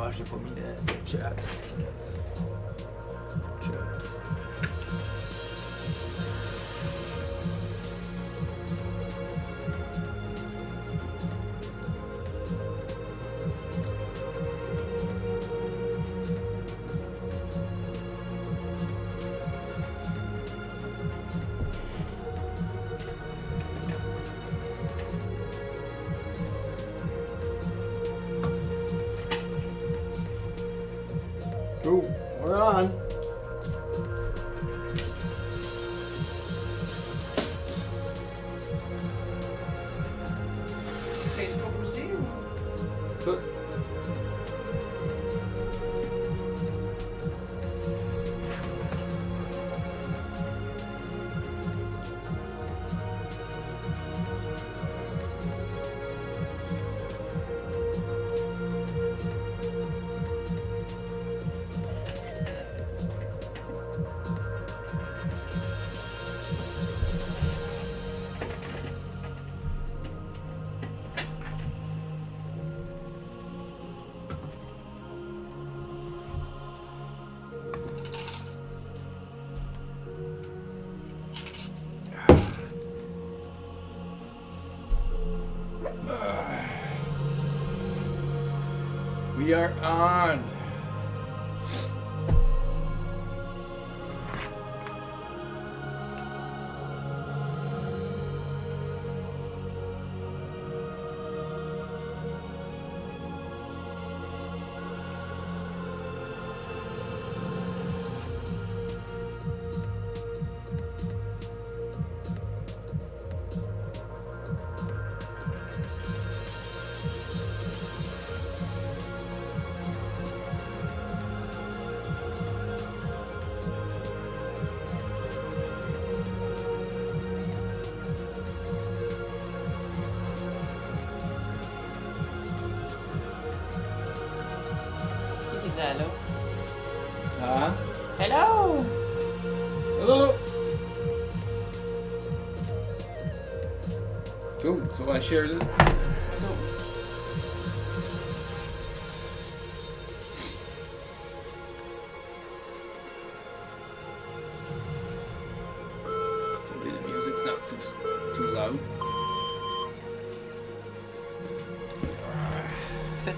Ah, j'ai pas mis le chat. Cool, we're on. Facebook receive. So, we are on. Hello. Huh? Hello. Hello. Cool. So I shared it. Hopefully the music's not too loud. Tu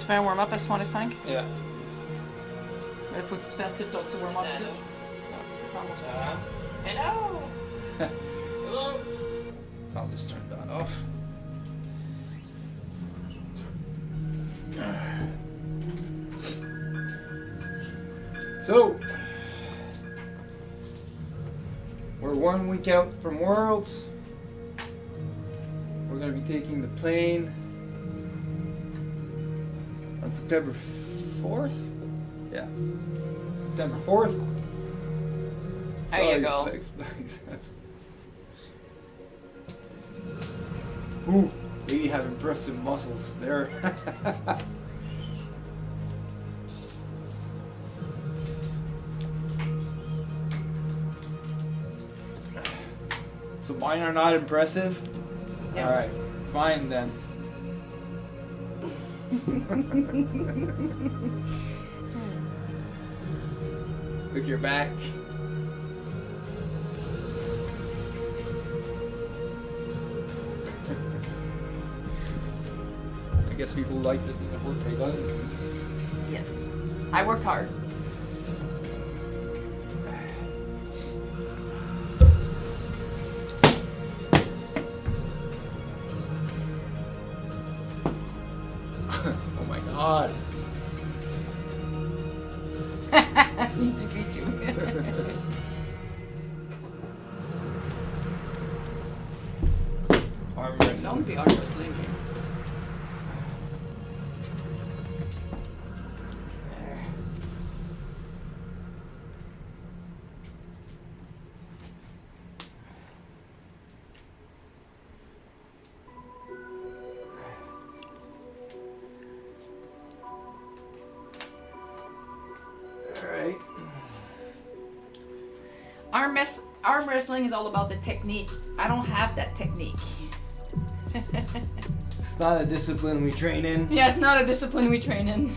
fais un warm-up à 65? Yeah. Il faut que tu te fasses tout ce warm-up. Hello. Hello. I'll just turn that off. So, we're 1 week out from Worlds. We're going to be taking the plane on September 4th? Yeah. September 4th. There you go. Flex. Ooh, they have impressive muscles there. So mine are not impressive? Yeah. Alright, fine then. Look your back. I guess people like the work they done. Yes. I worked hard. Oh my god. Need to beat you. Arm wrestling. Don't be arm wrestling. Alright. Arm wrestling is all about the technique. I don't have that technique. It's not a discipline we train in. Yeah, it's not a discipline we train in.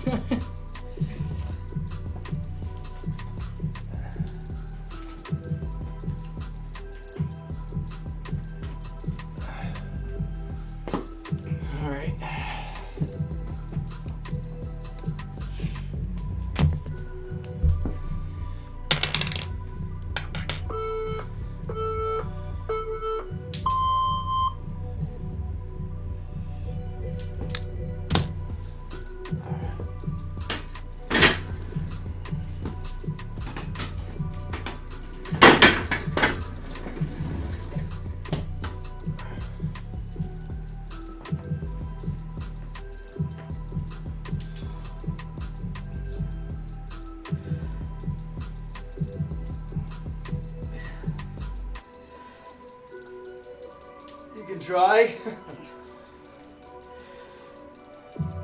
try?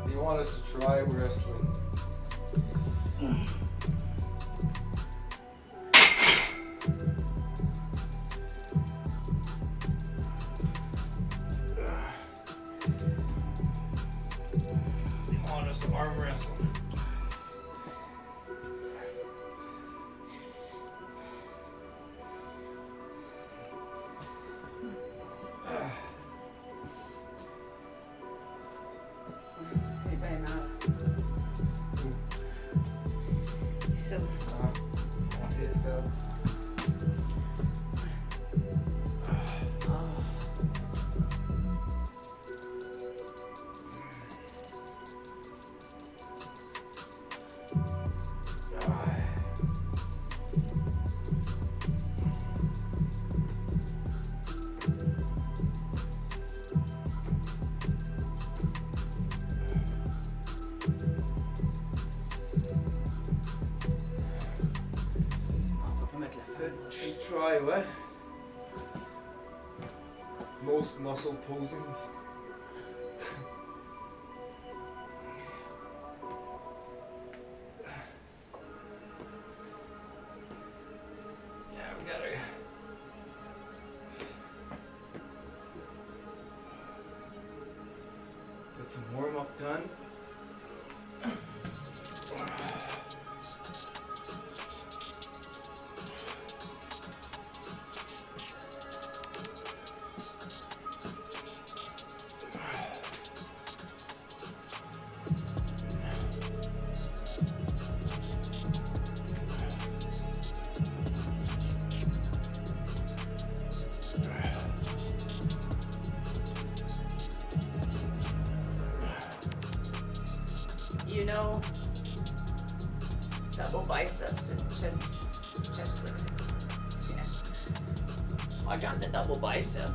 Do you want us to try wrestling? You want us to arm wrestle? Try what? Most muscle posing. Yeah, we gotta get some warm up done. You know, double biceps and chest flexing. Yeah. I got the double bicep.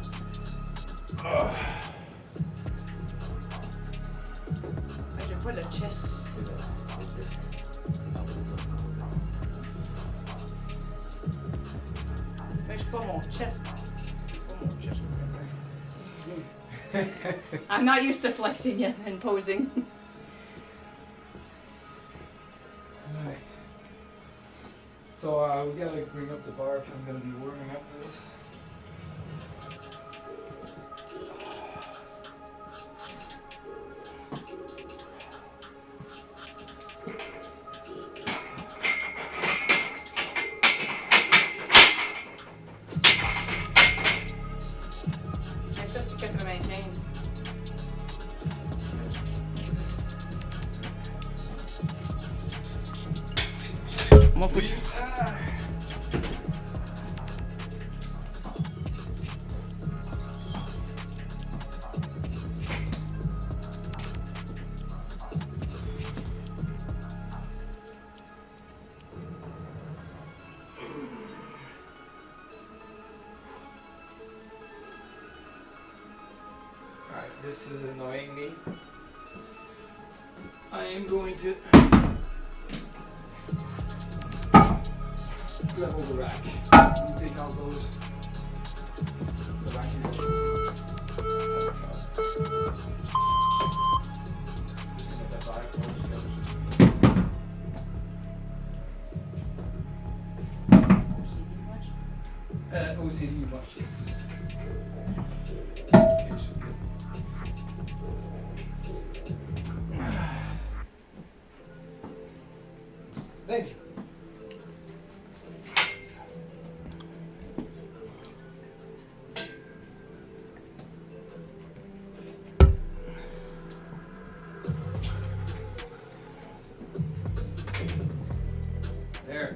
I should put a chest. Mais je pas mon chest. I'm not used to flexing yet and posing. So we gotta bring up the bar if I'm gonna be warming up this. It's just 95. M'en fous. Alright, this is annoying me. I am going to level the rack. You take out those. The rack is just get that back close together. OCD much, yes. Okay, should be good. Thank you. There.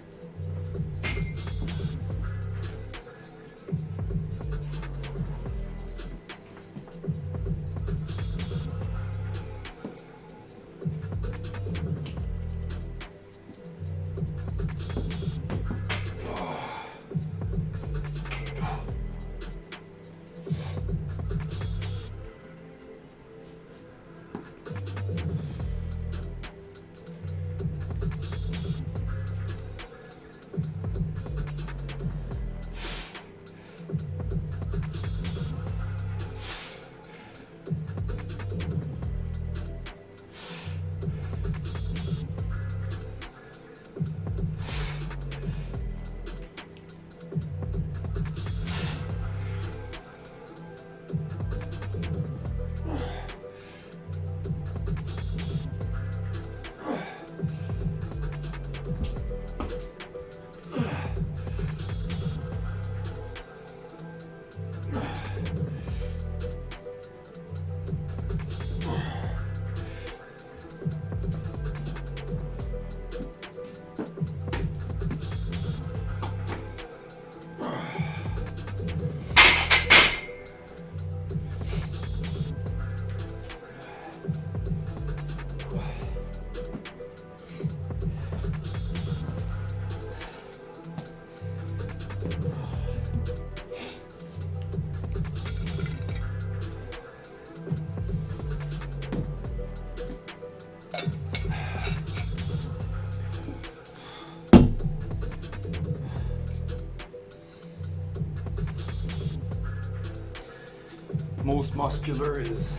Most muscular is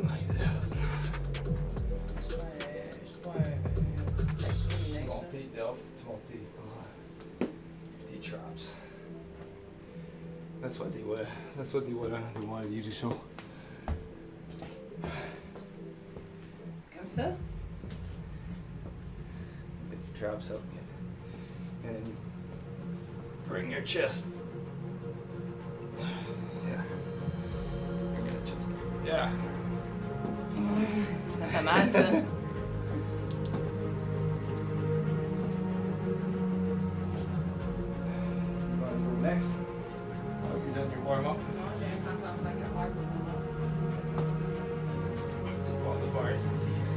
like that. Small T delts, small T traps. That's what they were. That's what they wanted you to show. Comme ça? Get your traps up and then you bring your chest. Yeah. Bring your chest. Yeah. Ça fait mal, ça. You want to go next? Have you done your warm up? Non, j'ai un 135 à faire pour moi. So all the bars and these.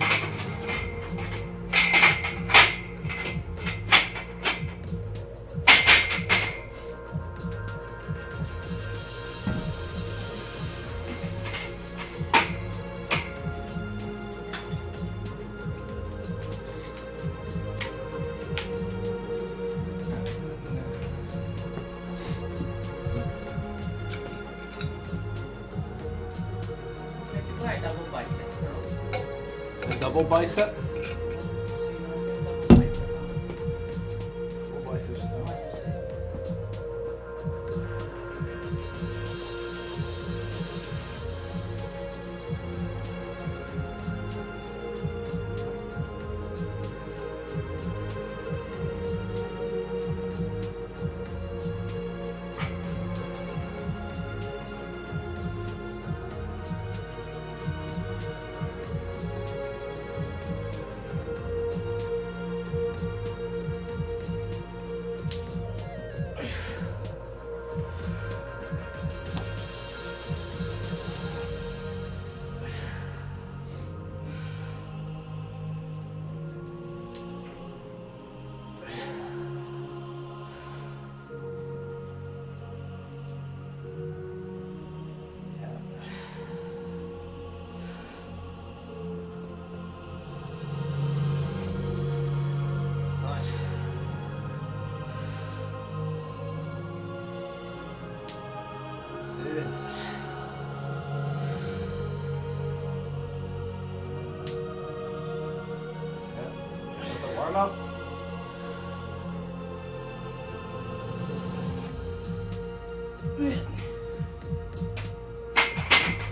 C'est quoi un double bicep curl? A double bicep? Double Biceps. That's a warm up.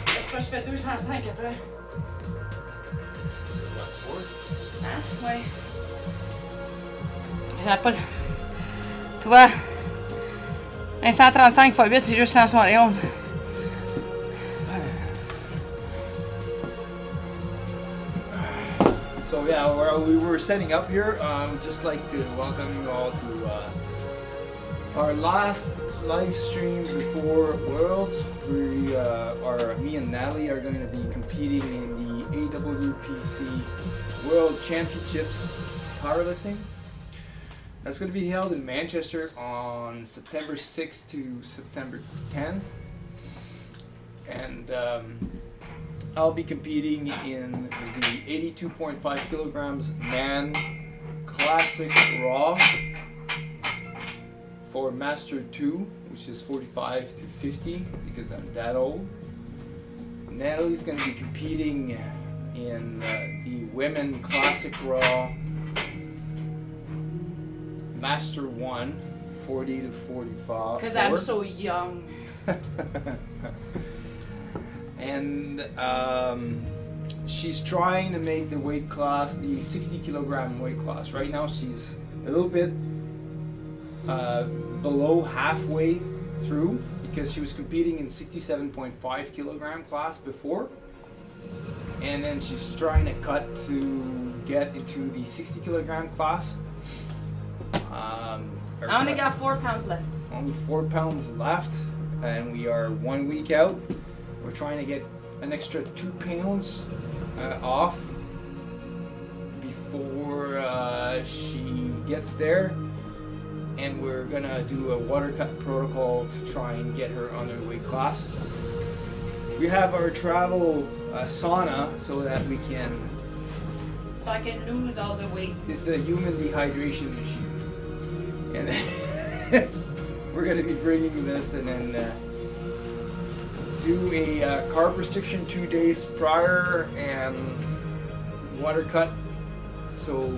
Est-ce que je fais 205 après? Hein? Oui. J'avais pas. Tu vois, un 135 x 8, c'est juste 171. So yeah, while we were setting up here, just like to welcome you all to our last live stream before Worlds. Me and Natalie are going to be competing in the AWPC World Championships powerlifting. That's going to be held in Manchester on September 6th to September 10th. And I'll be competing in the 82.5 kilograms man classic raw for Master 2, which is 45 to 50 because I'm that old. Natalie's going to be competing in the women classic raw Master 1, 40 to 45. Because I'm so young. And she's trying to make the weight class, the 60 kilogram weight class. Right now she's a little bit below halfway through because she was competing in 67.5 kilogram class before. And then she's trying to cut to get into the 60 kilogram class. I only got 4 pounds left. Only 4 pounds left, and we are 1 week out. We're trying to get an extra 2 pounds off before she gets there, and we're gonna do a water cut protocol to try and get her on her weight class. We have our travel sauna so that we can. So I can lose all the weight. It's the human dehydration machine, and we're gonna be bringing this and then do a carb restriction 2 days prior and water cut. So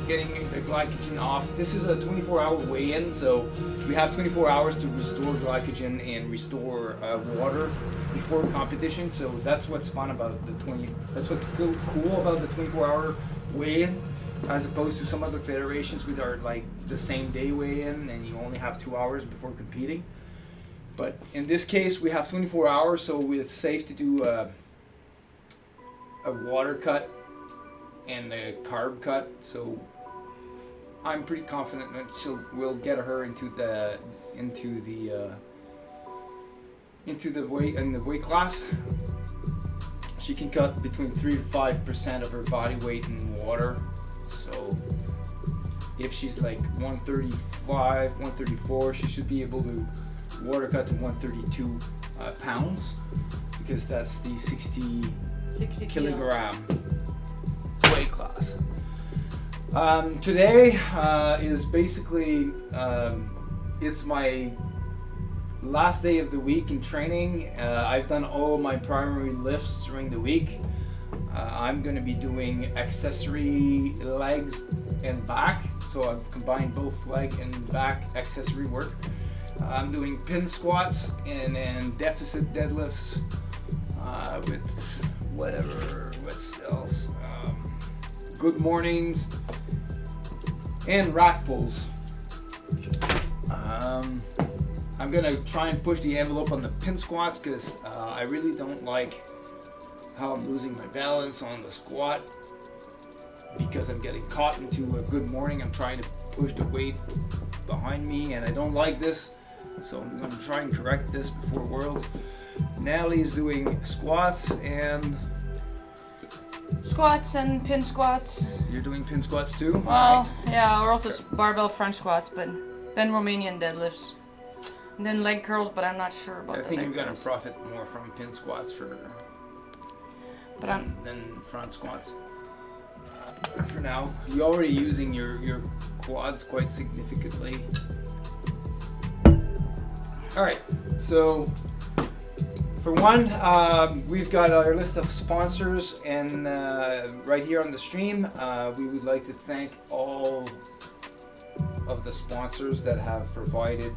getting the glycogen off. This is a 24-hour weigh-in, so we have 24 hours to restore glycogen and restore water before competition. So that's what's fun about the 20. That's what's cool about the 24-hour weigh-in, as opposed to some other federations which are like the same day weigh-in and you only have 2 hours before competing. But in this case, we have 24 hours, so it's safe to do a water cut and a carb cut. So I'm pretty confident that we'll get her into the weight class. She can cut between 3 to 5% of her body weight in water. So if she's like 135, 134, she should be able to water cut to 132 pounds, because that's the 60 kilogram weight class. Today is basically it's my last day of the week in training. I've done all my primary lifts during the week. I'm going to be doing accessory legs and back, so I've combined both leg and back accessory work. I'm doing pin squats and then deficit deadlifts with what else? Good mornings and rack pulls. I'm gonna try and push the envelope on the pin squats because I really don't like how I'm losing my balance on the squat because I'm getting caught into a good morning. I'm trying to push the weight behind me and I don't like this, so I'm gonna try and correct this before Worlds. Natalie's doing squats and pin squats. You're doing pin squats too? Well, yeah, or also barbell front squats, but then Romanian deadlifts. And then leg curls, but I'm not sure about I think you're gonna curls. profit more from pin squats than front squats. For now, you're already using your quads quite significantly. All right, so for one, we've got our list of sponsors, and right here on the stream, we would like to thank all of the sponsors that have provided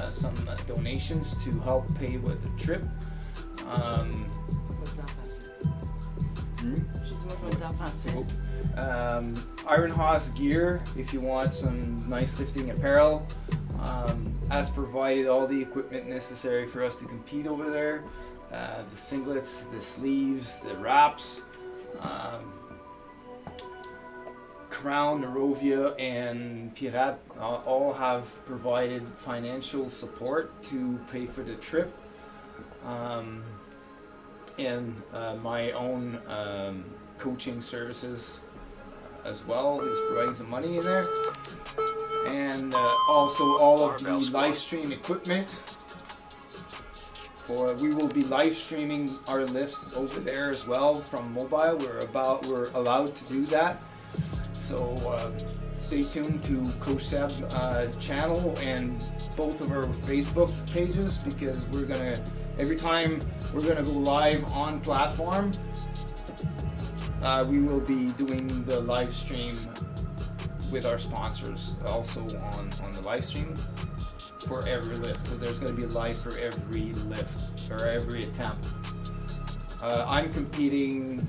some donations to help pay with the trip. Iron Horse Gear, if you want some nice lifting apparel, has provided all the equipment necessary for us to compete over there. The singlets, the sleeves, the wraps. Crown, Narovia, and Pirat all have provided financial support to pay for the trip. And my own coaching services as well is providing some money in there. And also all of the live stream equipment. We will be live streaming our lifts over there as well from mobile. We're allowed to do that. So stay tuned to Coach Seb's channel and both of our Facebook pages, because every time we're gonna go live on platform, we will be doing the live stream with our sponsors also on the live stream for every lift. So there's gonna be a live for every lift or every attempt. I'm competing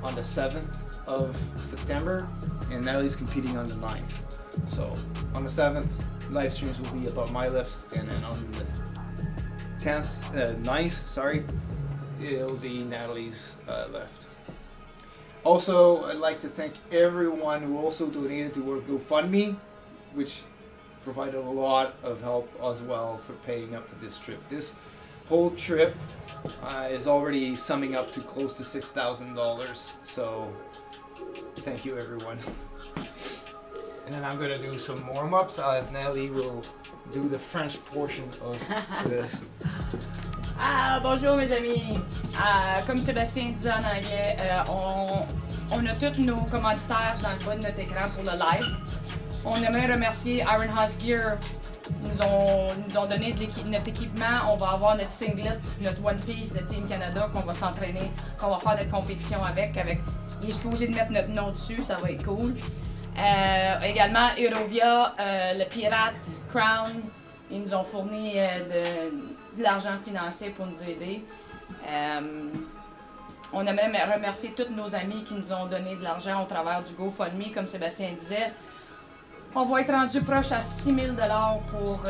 on the 7th of September, and Natalie's competing on the 9th. So on the 7th, live streams will be about my lifts, and then on the 9th, it'll be Natalie's lift. Also, I'd like to thank everyone who also donated to our GoFundMe, which provided a lot of help as well for paying up for this trip. This whole trip is already summing up to close to $6,000. So thank you, everyone. And then I'm gonna do some warm-ups as Nelly will do the French portion of this. Bonjour mes amis. Comme Sébastien disait en anglais, on a tous nos commanditaires dans le bas de notre écran pour le live. On aimerait remercier Iron House Gear. Ils nous ont donné notre équipement. On va avoir notre singlet, notre One Piece de Team Canada qu'on va s'entraîner, qu'on va faire notre compétition avec. Il est supposé de mettre notre nom dessus, ça va être cool. Également, Eurovia, le Pirate, Crown, ils nous ont fourni de l'argent financier pour nous aider. On aimerait remercier tous nos amis qui nous ont donné de l'argent au travers du GoFundMe, comme Sébastien disait. On va être rendu proche à 6 000 $ pour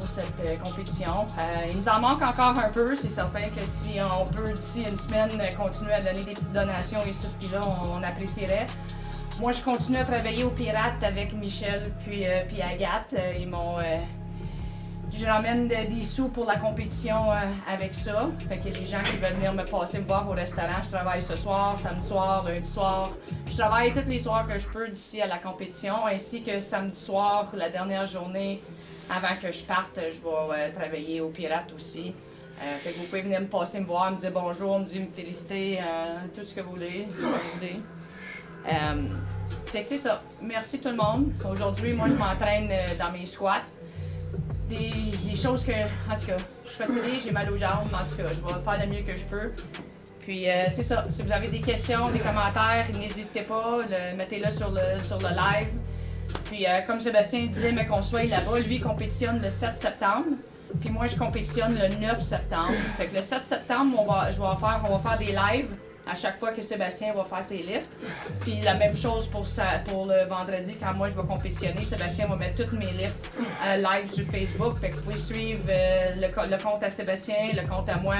cette compétition. Il nous en manque encore un peu. C'est certain que si on peut, d'ici une semaine, continuer à donner des petites donations ici puis là, on apprécierait. Moi, je continue à travailler au Pirate avec Michel puis Agathe. Je ramène des sous pour la compétition avec ça. Fait que les gens qui veulent venir me passer me voir au restaurant, je travaille ce soir, samedi soir, lundi soir. Je travaille tous les soirs que je peux d'ici à la compétition, ainsi que samedi soir, la dernière journée avant que je parte, je vais travailler au Pirate aussi. Fait que vous pouvez venir me passer me voir, me dire bonjour, me féliciter, tout ce que vous voulez. Fait que c'est ça. Merci tout le monde. Aujourd'hui, moi, je m'entraîne dans mes squats. Des choses que, en tout cas, je suis fatiguée, j'ai mal aux jambes, en tout cas, je vais faire le mieux que je peux. Puis c'est ça, si vous avez des questions, des commentaires, n'hésitez pas, mettez-le sur le live. Puis comme Sébastien disait, mais qu'on soit là-bas, lui compétitionne le 7 septembre, puis moi je compétitionne le 9 septembre. Fait que le 7 septembre, on va faire des lives à chaque fois que Sébastien va faire ses lifts. Puis la même chose pour le vendredi, quand moi je vais compétitionner, Sébastien va mettre tous mes lifts live sur Facebook. Fait que vous pouvez suivre le compte à Sébastien, le compte à moi,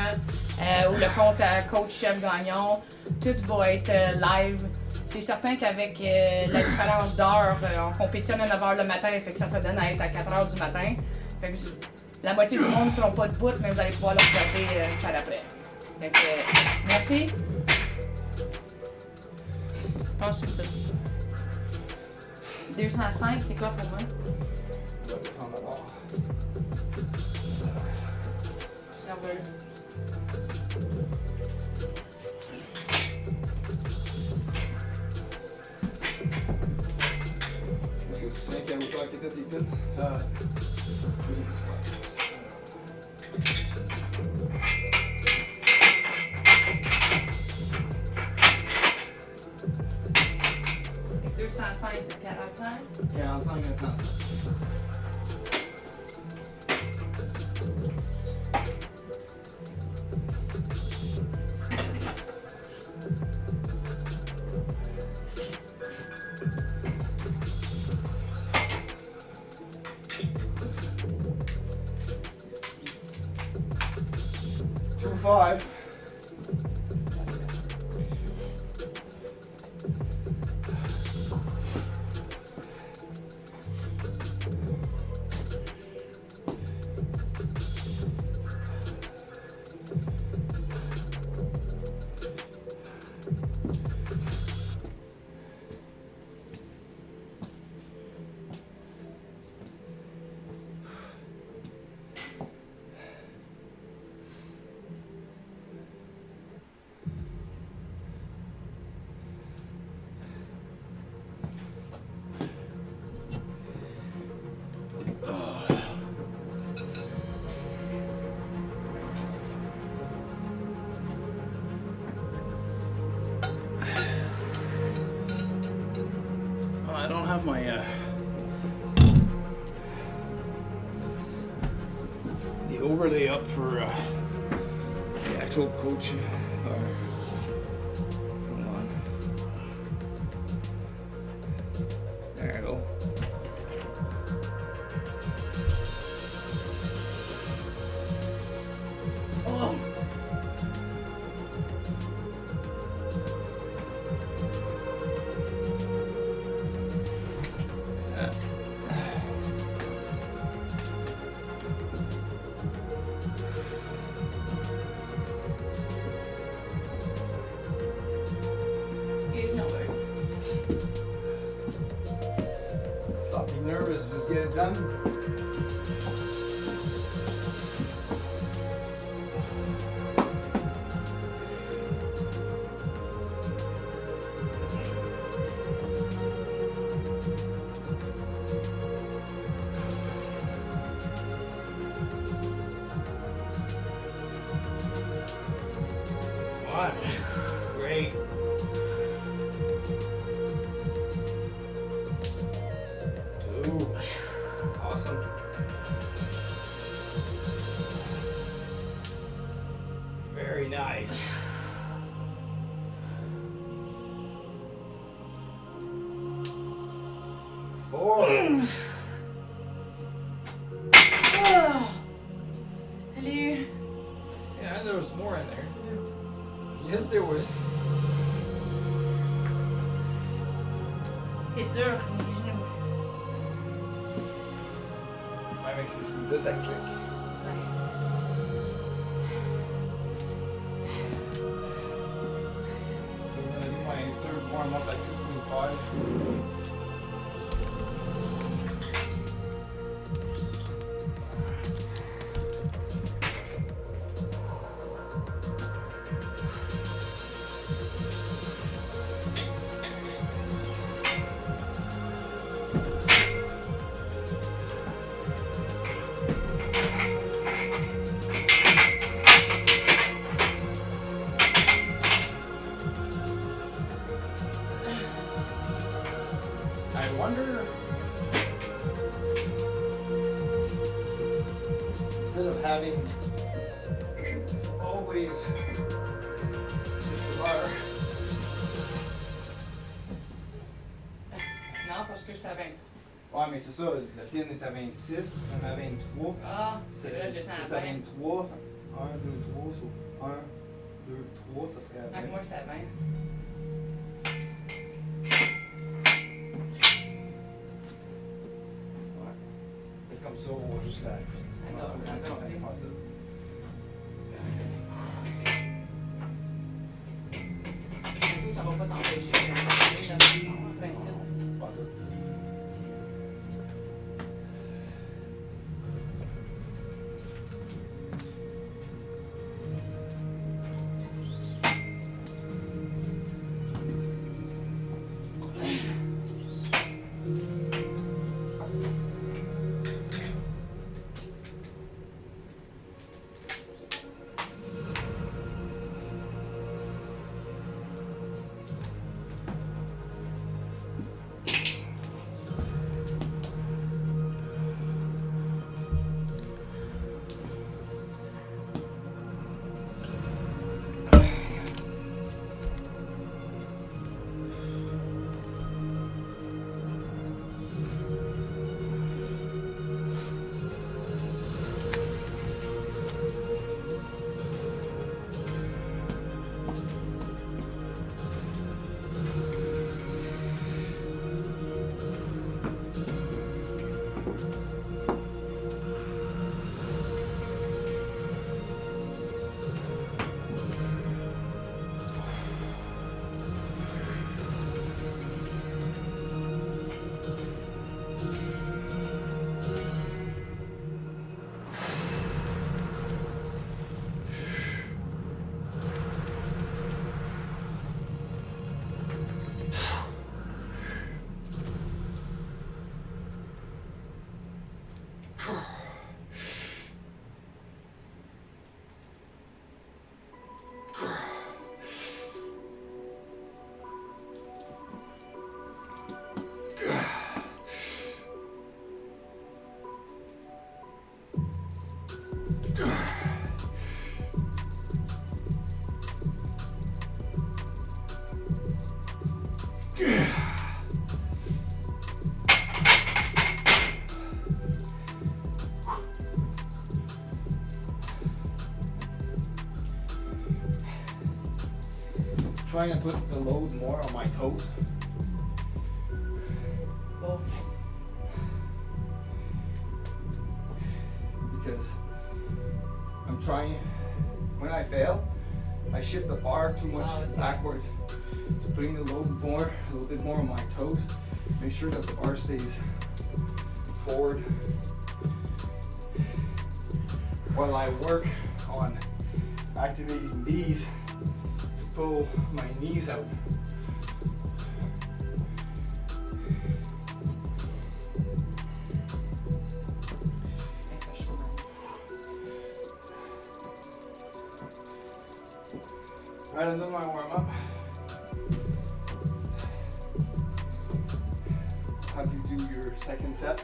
ou le compte à Coach Chef Gagnon. Tout va être live. C'est certain qu'avec la différence d'heure, on compétitionne à 9h le matin, fait que ça donne à être à 4h du matin. Fait que la moitié du monde ne feront pas de bout, mais vous allez pouvoir le regarder par après. Fait que, merci. Je pense que c'est tout. 205, c'est quoi pour moi? On va descendre d'abord. Serveur. Est-ce que tu sais quelle hauteur qu'étaient tes piles? Faisais des squats. 205, c'est 45. 45 et 35. Two five. I don't have my the overlay up for the actual coach. Hold on. There you go. Oh. get it done. One. Great. Two. Awesome. Very nice. Four. Hello. Yeah, there was more in there. Yes, there was. C'est dur, les genoux. Ouais, mais c'est là, ça clique. Ouais. So I'm gonna do my third warm up at 225. I wonder, instead of having always switch the bar. Non, parce que je suis à 20. Ouais, mais c'est ça, la pin est à 26, c'est à 23. Ah, c'est là, je descends C'est à à 20. 23. 1, 2, 3, so 1, 2, 3, ça serait à 20. Donc moi, j'étais à 20. Fait comme ça, on va juste la. D'accord, on va d'accord. faire ça. Surtout, ça va pas t'empêcher de en principe. Pas tout. Trying to put the load more on my toes. Bon. Because I'm trying, when I fail, I shift the bar too much backwards. So putting the load more, a little bit more on my toes, make sure that the bar stays forward while I work on activating these to pull my knees out. Alright, I'm done my warm up. Have you do your second set.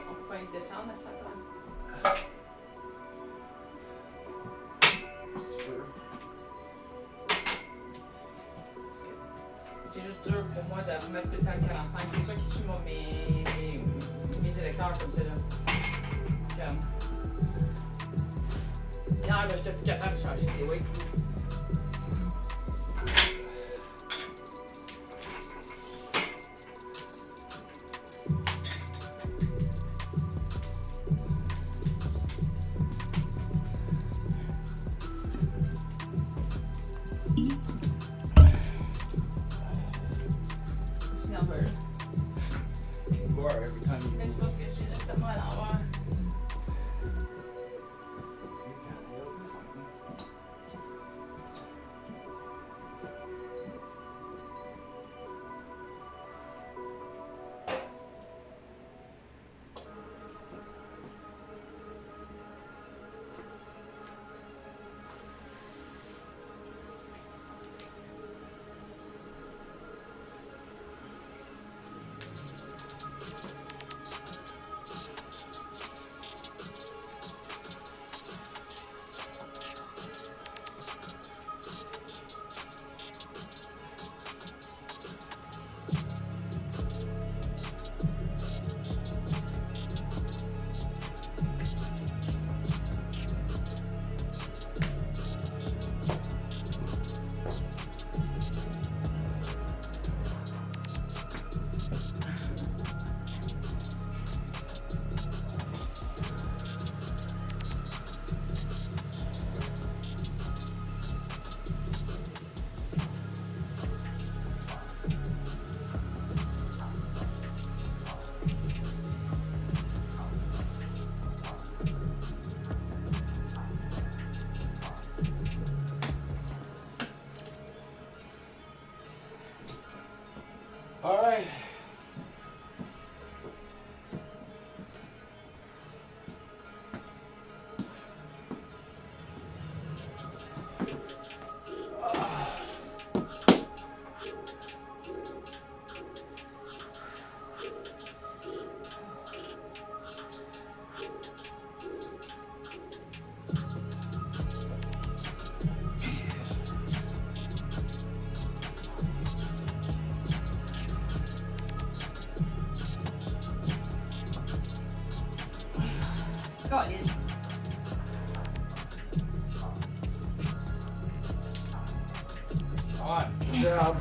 On peut descendre à 130. C'est juste dur pour moi de remettre tout le temps le 45. C'est ça qui tue mes électeurs comme ça. Là. Hier, là, j'étais plus capable de changer les weights. You are every time you Mais c'est parce que j'ai l'estomac à l'envers. All right. Calice. All right. Good job.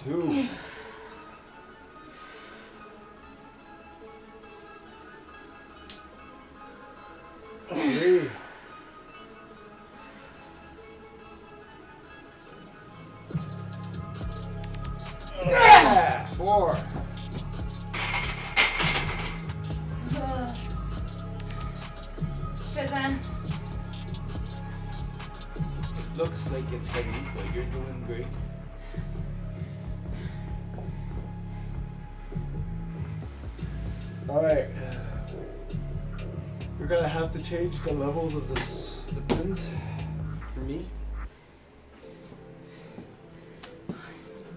Two. Three. Yeah. Four. Pesant. It looks like it's heavy, but you're doing great. All right. We're gonna have to change the levels of the pins for me.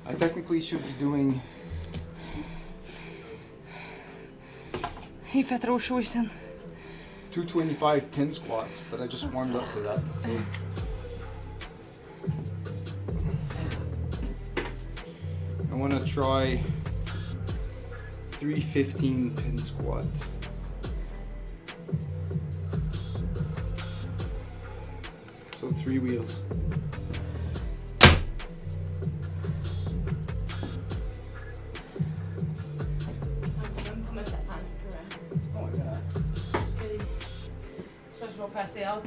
I technically should be doing Il fait trop chaud ici. 225 pin squats, but I just warmed up to that. I want to try 315 pin squats. So 3 wheels. vais passer out.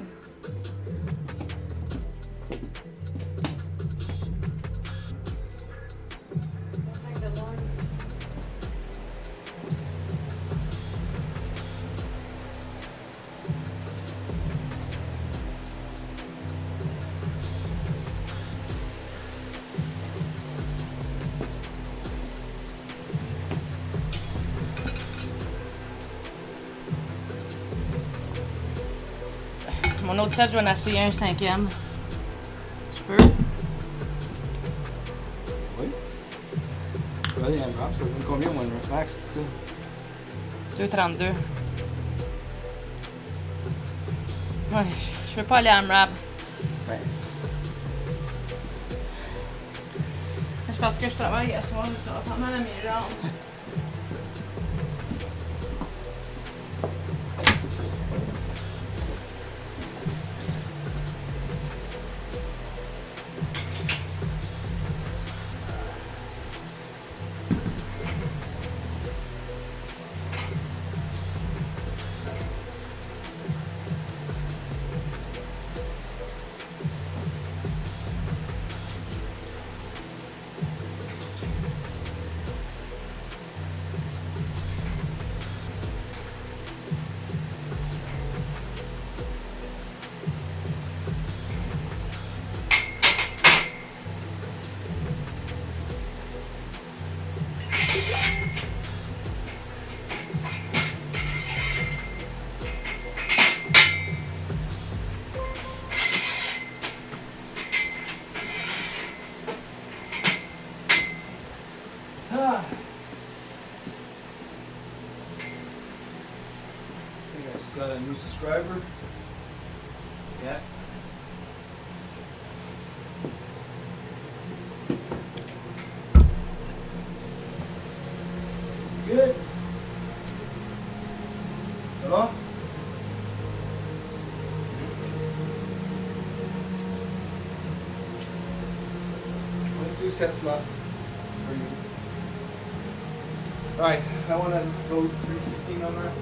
Mon autre set, je vais en essayer un 5e. Tu peux? Oui. Allez, un drop, ça donne combien, mon max, ça? 2,32. Ouais, je veux pas aller AMRAP. Ben, C'est parce que je travaille à soir, ça va pas mal à mes jambes. I think I just got a new subscriber. Yeah. Good. Hello? 22 sets left for you. Alright, I want to go 315 on that.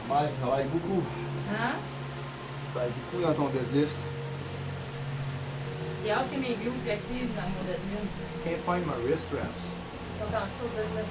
Mal, travaille beaucoup. Hein? Travaille beaucoup dans ton deadlift. J'ai hâte que mes glutes s'activent dans mon deadlift. Can't find my wrist straps. Ils sont en dessous au deadlift.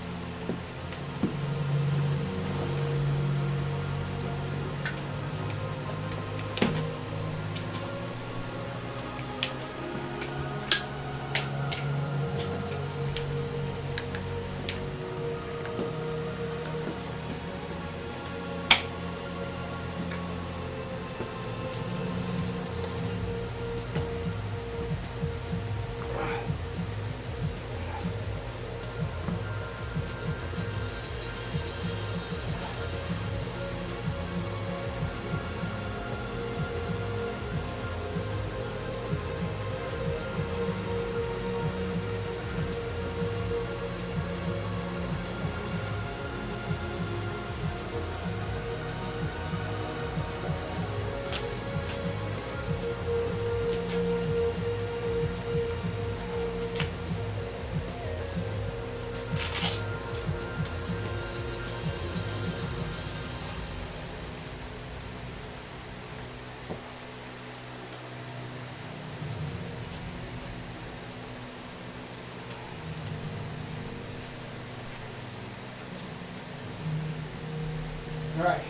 Alright.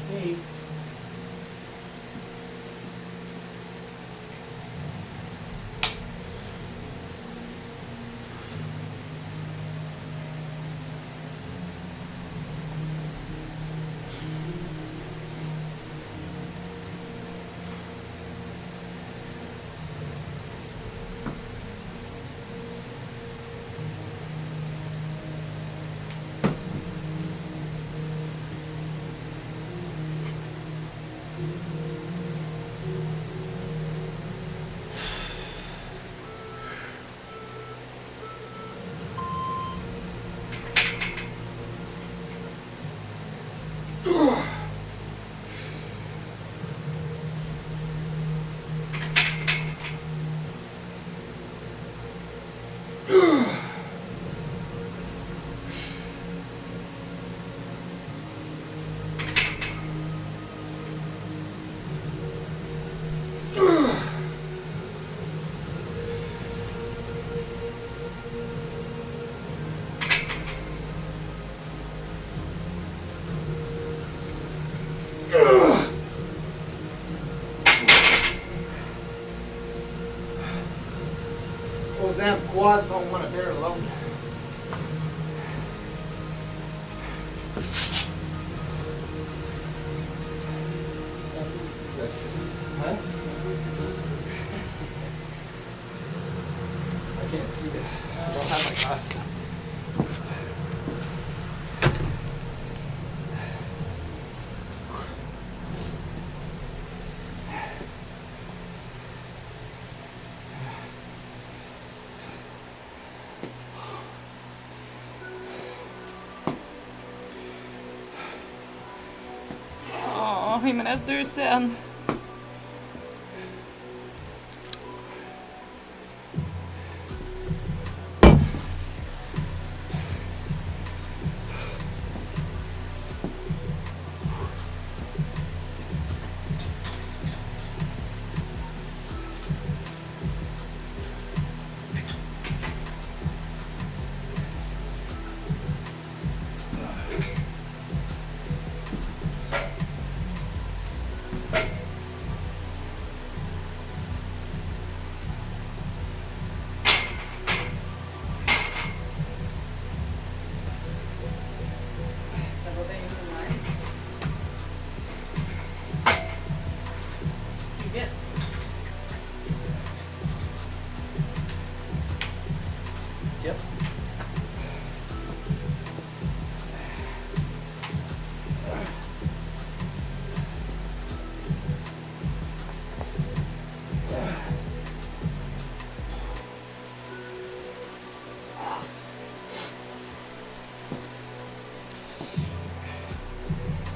Hey. Those damn quads don't want to bear alone. Huh? I can't see it. I don't have my glasses on. Oh, il me reste 2 scènes. Yep.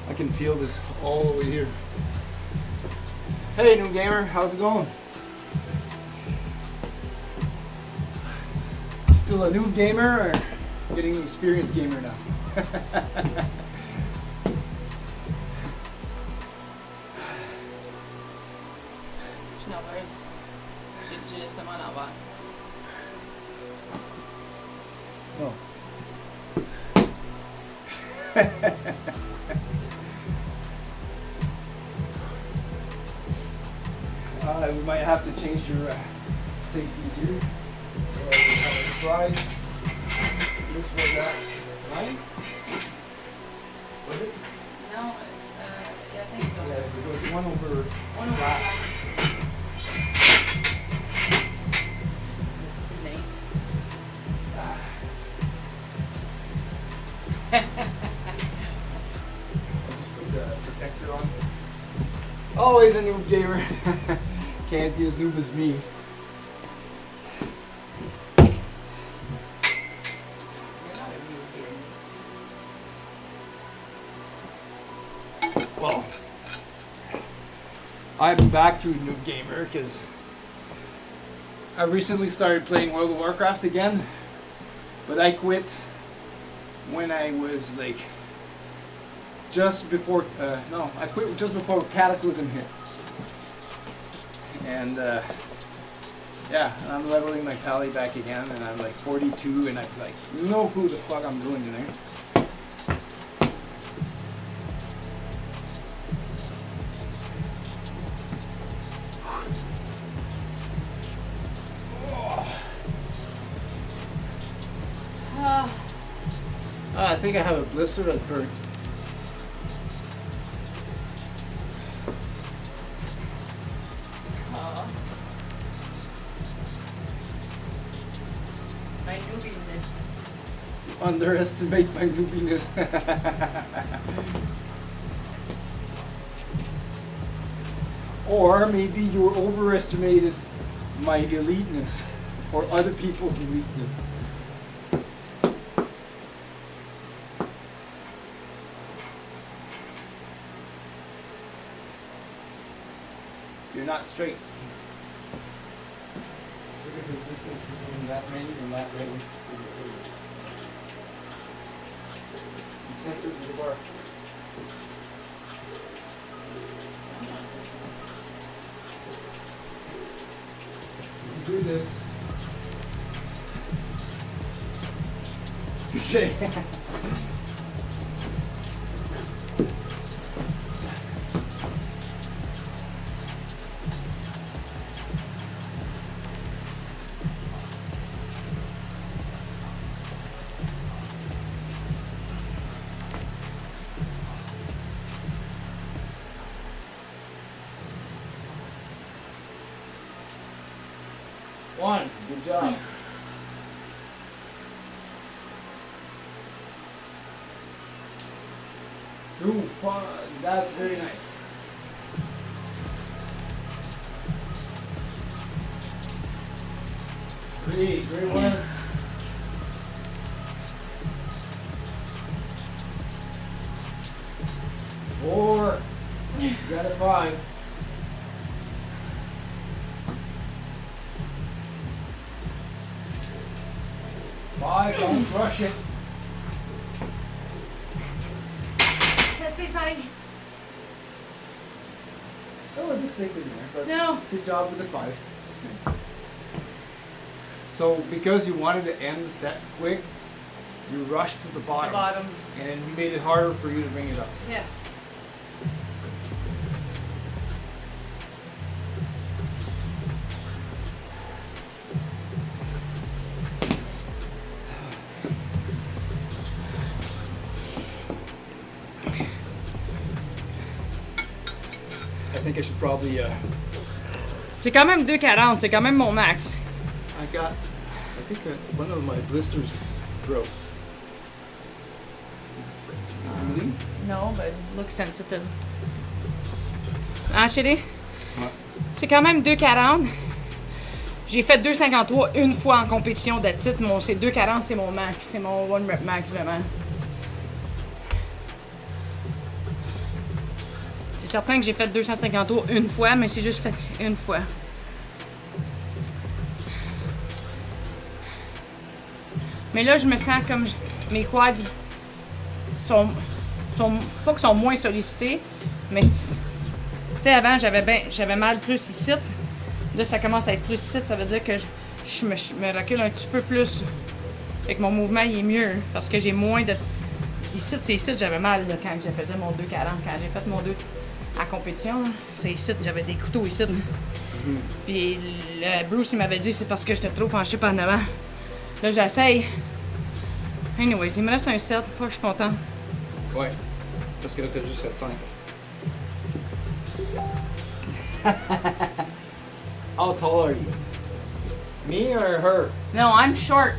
I can feel this all the way here. Hey, new gamer, how's it going? Still a new gamer or getting an experienced gamer now? Je suis nerveuse. J'ai l'estomac à l'envers. Oh. We might have to change your safeties here. Surprise. Looks like that. Right? Was it? No, yeah, I think so. Yeah, there was one over. One over flat. I'll just put the protector on. Always a noob gamer. Can't be as noob as me. Well, I'm back to noob gamer because I recently started playing World of Warcraft again, but I quit when I was like just before. I quit just before Cataclysm hit. And yeah, I'm leveling my pally back again, and I'm like 42, and I'm like no clue the fuck I'm doing in there. I think I have a blister that burnt. My newbiness. Underestimate my noobiness. Or maybe you overestimated my eliteness or other people's eliteness. You're not straight. Look at the distance between that many and that many. You centered with the bar. You do this. Touché. One, good job. Two, fun. That's very nice. Three, great one. Four, you got a 5. 5, don't crush it. Tester 5. Oh, it's just 6 in there. But No. good job with the 5. So, because you wanted to end the set quick, you rushed to the The bottom. bottom. And you made it harder for you to bring it up. Yeah. I think I should probably, C'est quand même 2,40, c'est quand même mon max. I think one of my blisters broke. Is it bleeding? No, but it looks sensitive. Ah, chérie? Ouais. C'est quand même 2,40. J'ai fait 2,53 une fois en compétition d'attitude. C'est 2,40, c'est mon max. C'est mon one rep max, vraiment. C'est certain que j'ai fait 253 une fois, mais c'est juste fait une fois. Mais là, je me sens comme mes quads sont pas qu'ils sont moins sollicités, mais tu sais, avant, j'avais mal plus ici. Là, ça commence à être plus ici, ça veut dire que je me recule un petit peu plus. Fait que mon mouvement, il est mieux, parce que j'ai moins de... Ici, c'est ici que j'avais mal là, quand je faisais mon 2,40. Quand j'ai fait mon 2 à compétition, là, c'est ici, j'avais des couteaux ici. Puis le Bruce, il m'avait dit c'est parce que j'étais trop penché par en avant. Là, j'essaye. Anyways, il me reste un 7, pas que je suis content. Ouais. Parce que là, t'as juste fait 5. How tall are you? Me or her? No, I'm short.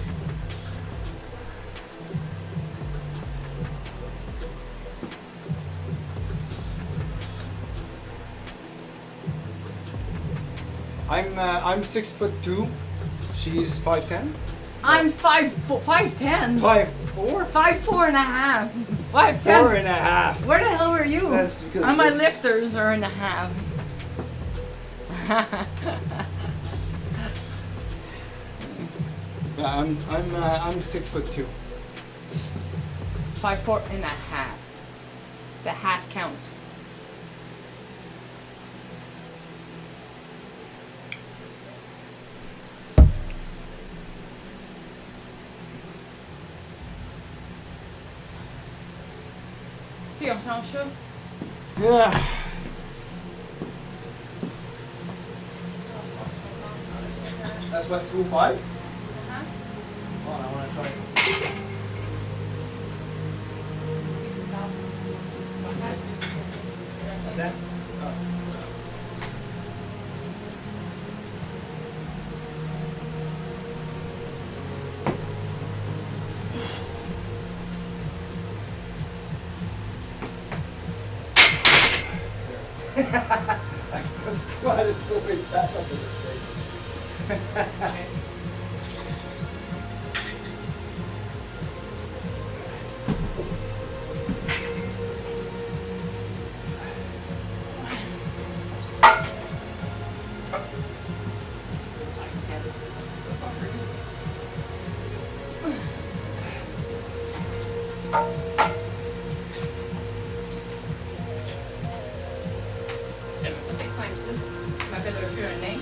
I'm 6'2". She's 5'10". I'm 5'10". 5'4". 5'4" and a half. 5'10". 4.5. Where the hell were you? That's because On my this- lifters are in a half. Yeah, I'm 6'2". 5'4" and a half. The half counts. Puis on change ça. Yeah. That's what, 2.5? Uh-huh. Hold on, I want to try something. I front squatted the way back up in the face. Nice. C'est simple, ça. Je m'appelle un peu un nain.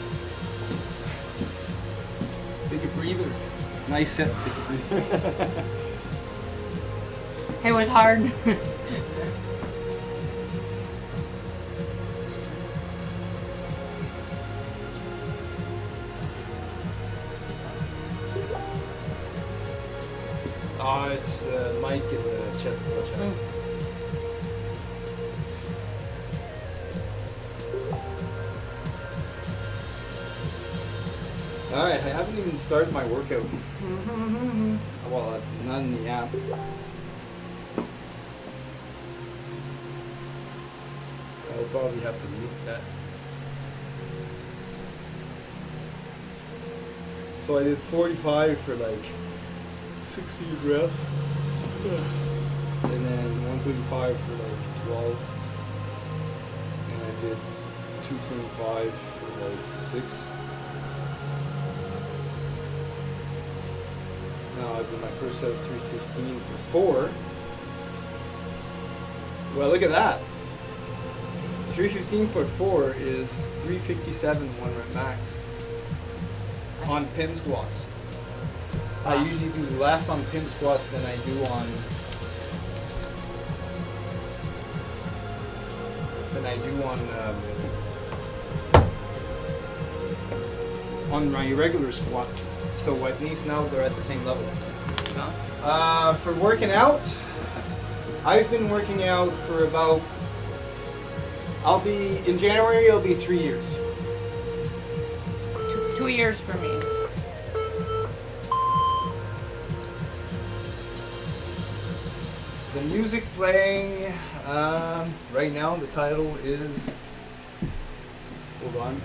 Take a breather. Nice set. Take a breather. It was hard. It's Mike in the chest watch out. Alright, I haven't even started my workout. Well, not in the app. I'll probably have to mute that. So I did 45 for like 60 reps. And then 135 for like 12. And I did 225 for like 6. Now I did my first set of 315 for 4. Well, look at that. 315 for 4 is 357 1 rep max on pin squats. I usually do less on pin squats than I do on my regular squats. So at least now they're at the same level. For working out, I've been working out for about, in January it'll be 3 years. 2 years for me. The music playing right now, the title is, hold on.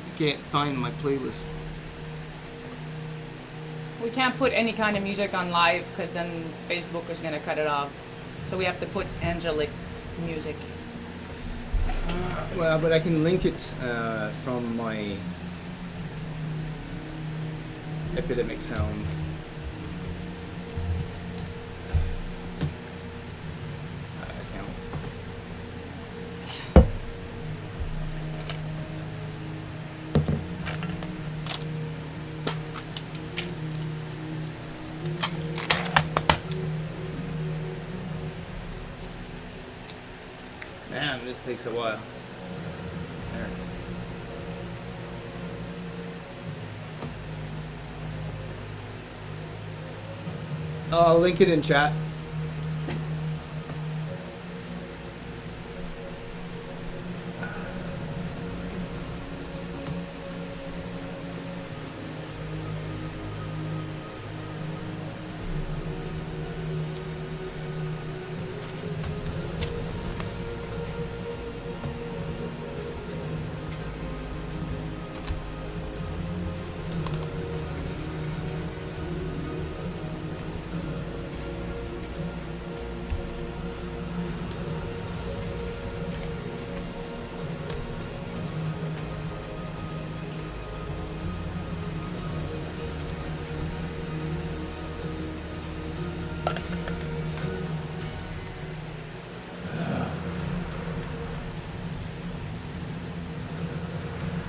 I can't find my playlist. We can't put any kind of music on live because then Facebook is going to cut it off. So we have to put angelic music. Well, but I can link it from my Epidemic Sound. Account. Man, this takes a while. There. I'll link it in chat.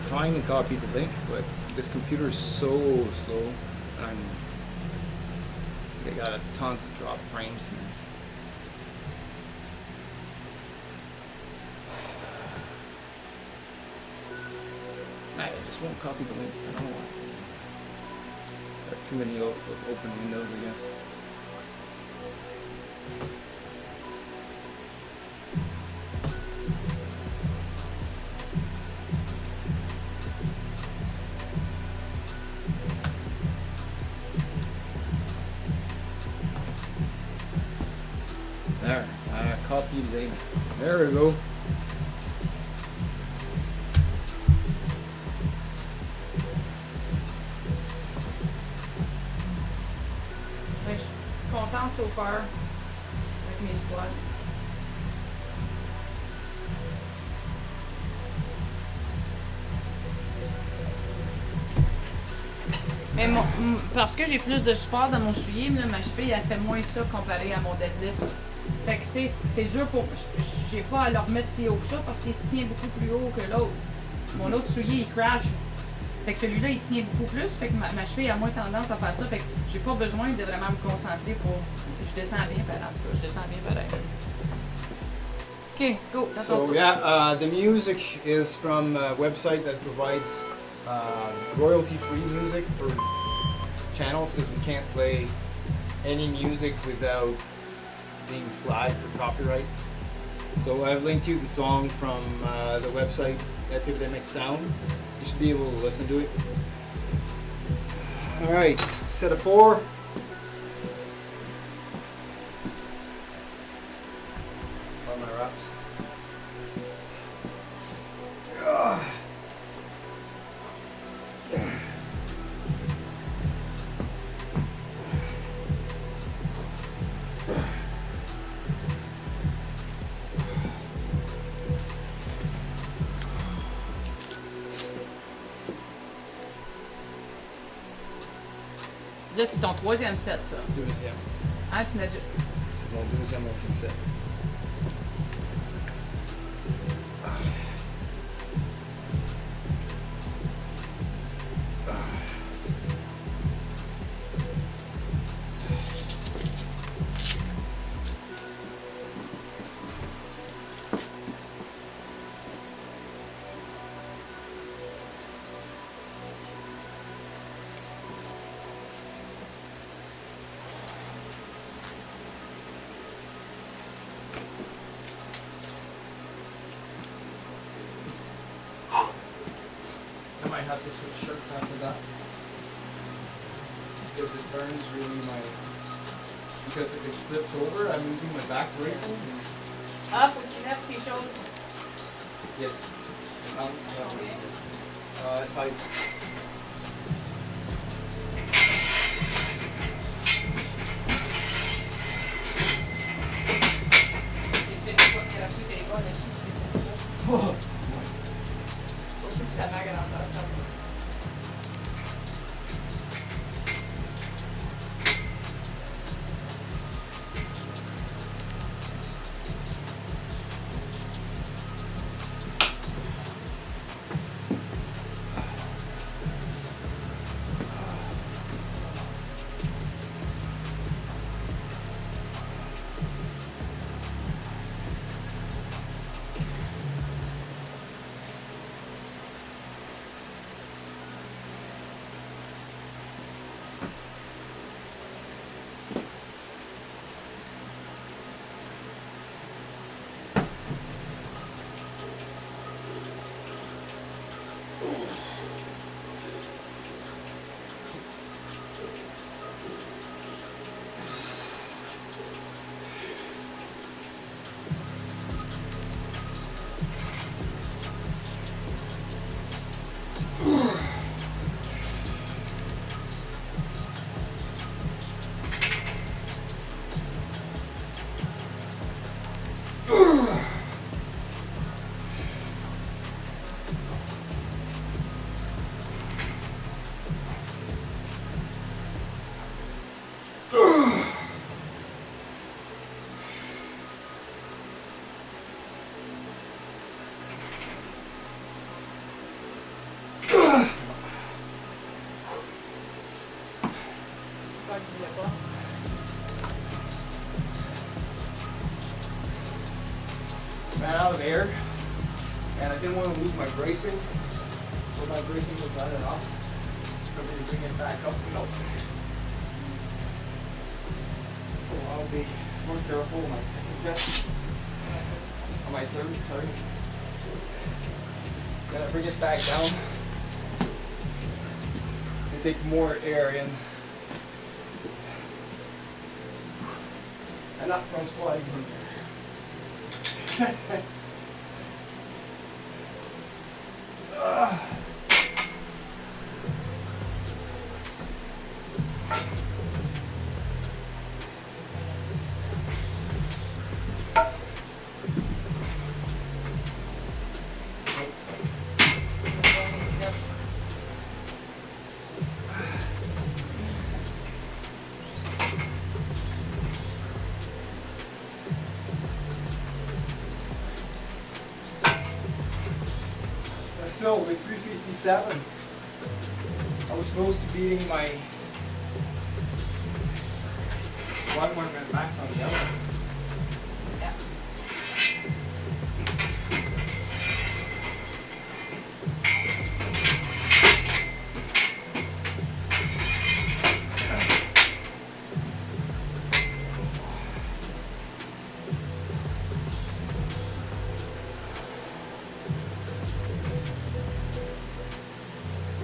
Trying to copy the link, but this computer is so slow. They got a tons of drop frames. I just won't copy the link. I don't know why. Got too many open windows, I guess. copy design. There we go. Je suis contente so far avec mes squats. Mais parce que j'ai plus de support dans mon soulier, là, ma cheville elle fait moins ça comparé à mon deadlift. Fait que c'est dur pour. J'ai pas à le remettre si haut que ça parce qu'il se tient beaucoup plus haut que l'autre. Mon autre soulier il crash. Fait que celui-là il tient beaucoup plus, fait que ma cheville a moins tendance à faire ça. Fait que j'ai pas besoin de vraiment me concentrer pour. Je descends bien, en tout cas, je descends bien pareil. Okay, go. That's all. So yeah, the music is from a website that provides royalty-free music for channels because we can't play any music without being flagged for copyright. So I've linked you the song from the website Epidemic Sound. You should be able to listen to it. All right, set of 4. On my reps. Là, c'est ton troisième set, ça. Deuxième. Ah, tu m'as dit. C'est mon deuxième open set. I might have to switch shirts after that because it burns really my. Because if it flips over, I'm losing my back bracing. Ah, faut que tu lèves tes choses. Yes. Advice. Surtout si la bague est dans ta chambre. Ran out of air, and I didn't want to lose my bracing, but my bracing was not enough for me to bring it back up, So I'll be more careful on my second set. On my third, sorry. Gotta bring it back down to take more air in. And not front squatting from there. Still with 357. I was close to beating my 1 max on the other. Yeah.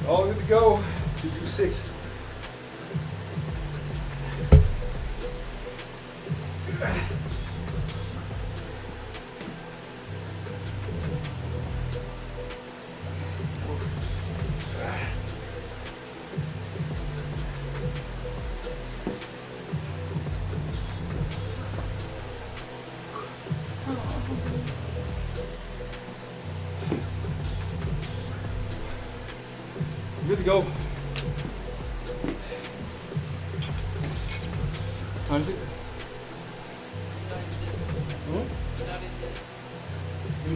All good to go to do 6. Good to go. Time is it?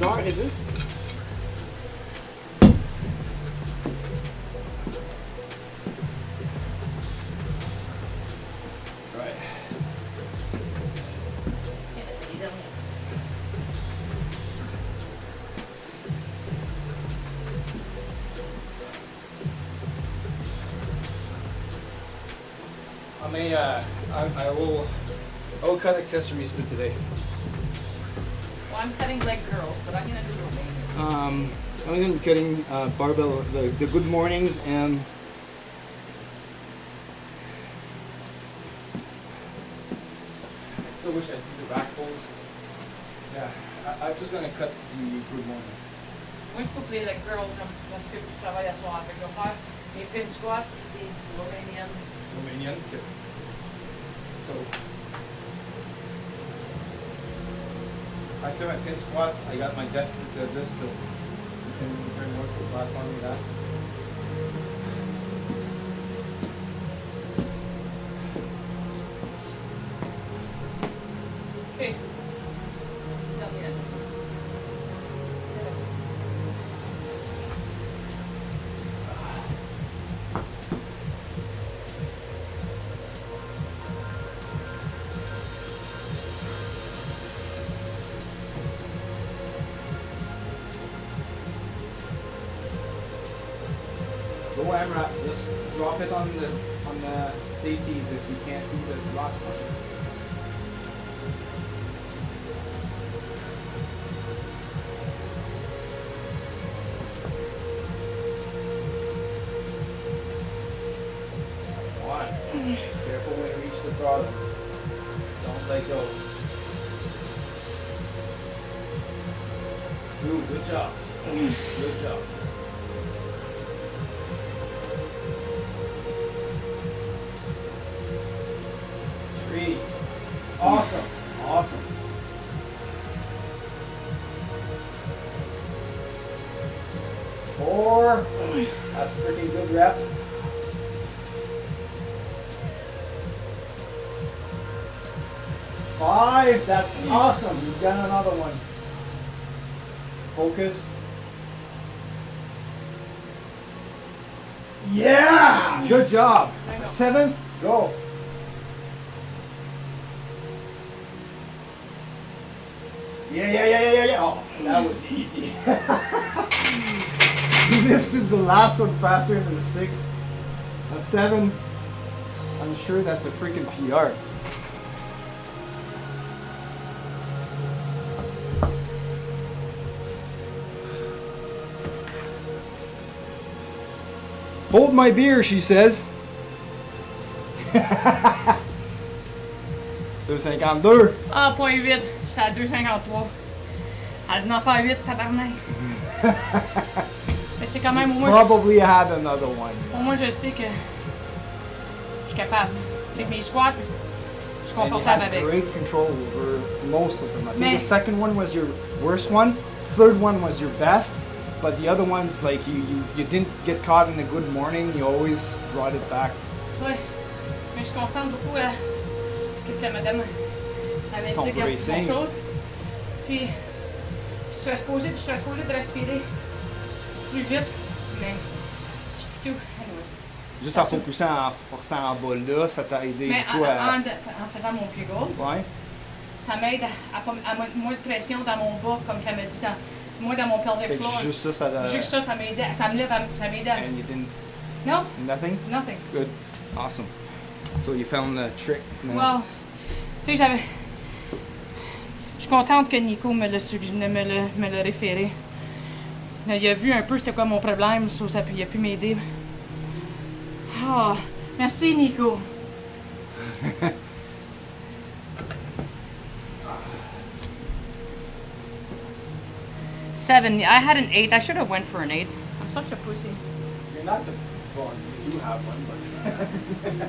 Not is this? Right. I will cut accessories for today. Well, I'm cutting leg curls, but I'm gonna do Romanian. I'm gonna be cutting barbell, the good mornings, and I still wish I did the back pulls. Yeah, I'm just gonna cut the good mornings. Moi, je coupe les leg curls parce que je travaille à soir. Fait que je vais faire mes pin squats et des Romanian. Romanian. Okay. So after my pin squats, I got my deficit deadlift, so you can work the platform with that. Okay. Terminé. Go AMRAP, just drop it on the safeties if you can't do the last one. One. Careful when you reach the throttle. Don't let go. 2, good job. Good job. 3. Awesome. Awesome. 4. That's a pretty good rep. 5. That's awesome. You've done another one. Focus. Yeah! Good job. 7th. Go. Yeah. Oh, that was easy. You lifted the last one faster than the 6. At 7, I'm sure that's a freaking PR. Hold my beer, she says. 2,52. Ah, point 8. J'étais à 2,53. Elle dit d'en faire 8, tabarnak. Mais c'est quand même, au moins, Probably had another one. au moins je sais que je suis capable. Fait que mes squats, je suis And you confortable had avec. great control over most of them. I think Mais- the second one was your worst one. Third one was your best. But the other ones, like you didn't get caught in a good morning. You always brought it back. Ouais. Mais je concentre beaucoup à qu'est-ce que madame avait Ton dit qu'il y a beaucoup bracing. de choses. Puis je serais supposée de respirer plus vite, mais c'est plutôt. Anyways. Juste Ça en se- focusant, en forçant en bas là, ça t'a aidé Mais beaucoup à. en faisant mon pied gauche, Ouais. ça m'aide à mettre moins de pression dans mon bas, comme qu'elle m'a dit, moins dans mon pelvic Fait que floor. juste ça t'a. Juste ça m'aidait, ça m'aidait à. And you didn't. Non, Nothing? nothing. Good. Awesome. So you found the trick. now. Well, tu sais, Je suis contente que Nico me l'a référé. Il a vu un peu c'était quoi mon problème, il a pu m'aider. Ah, merci Nico. Seven. I had an 8. I should have went for an 8. I'm such a pussy. You're not the. Well, you do have one, but.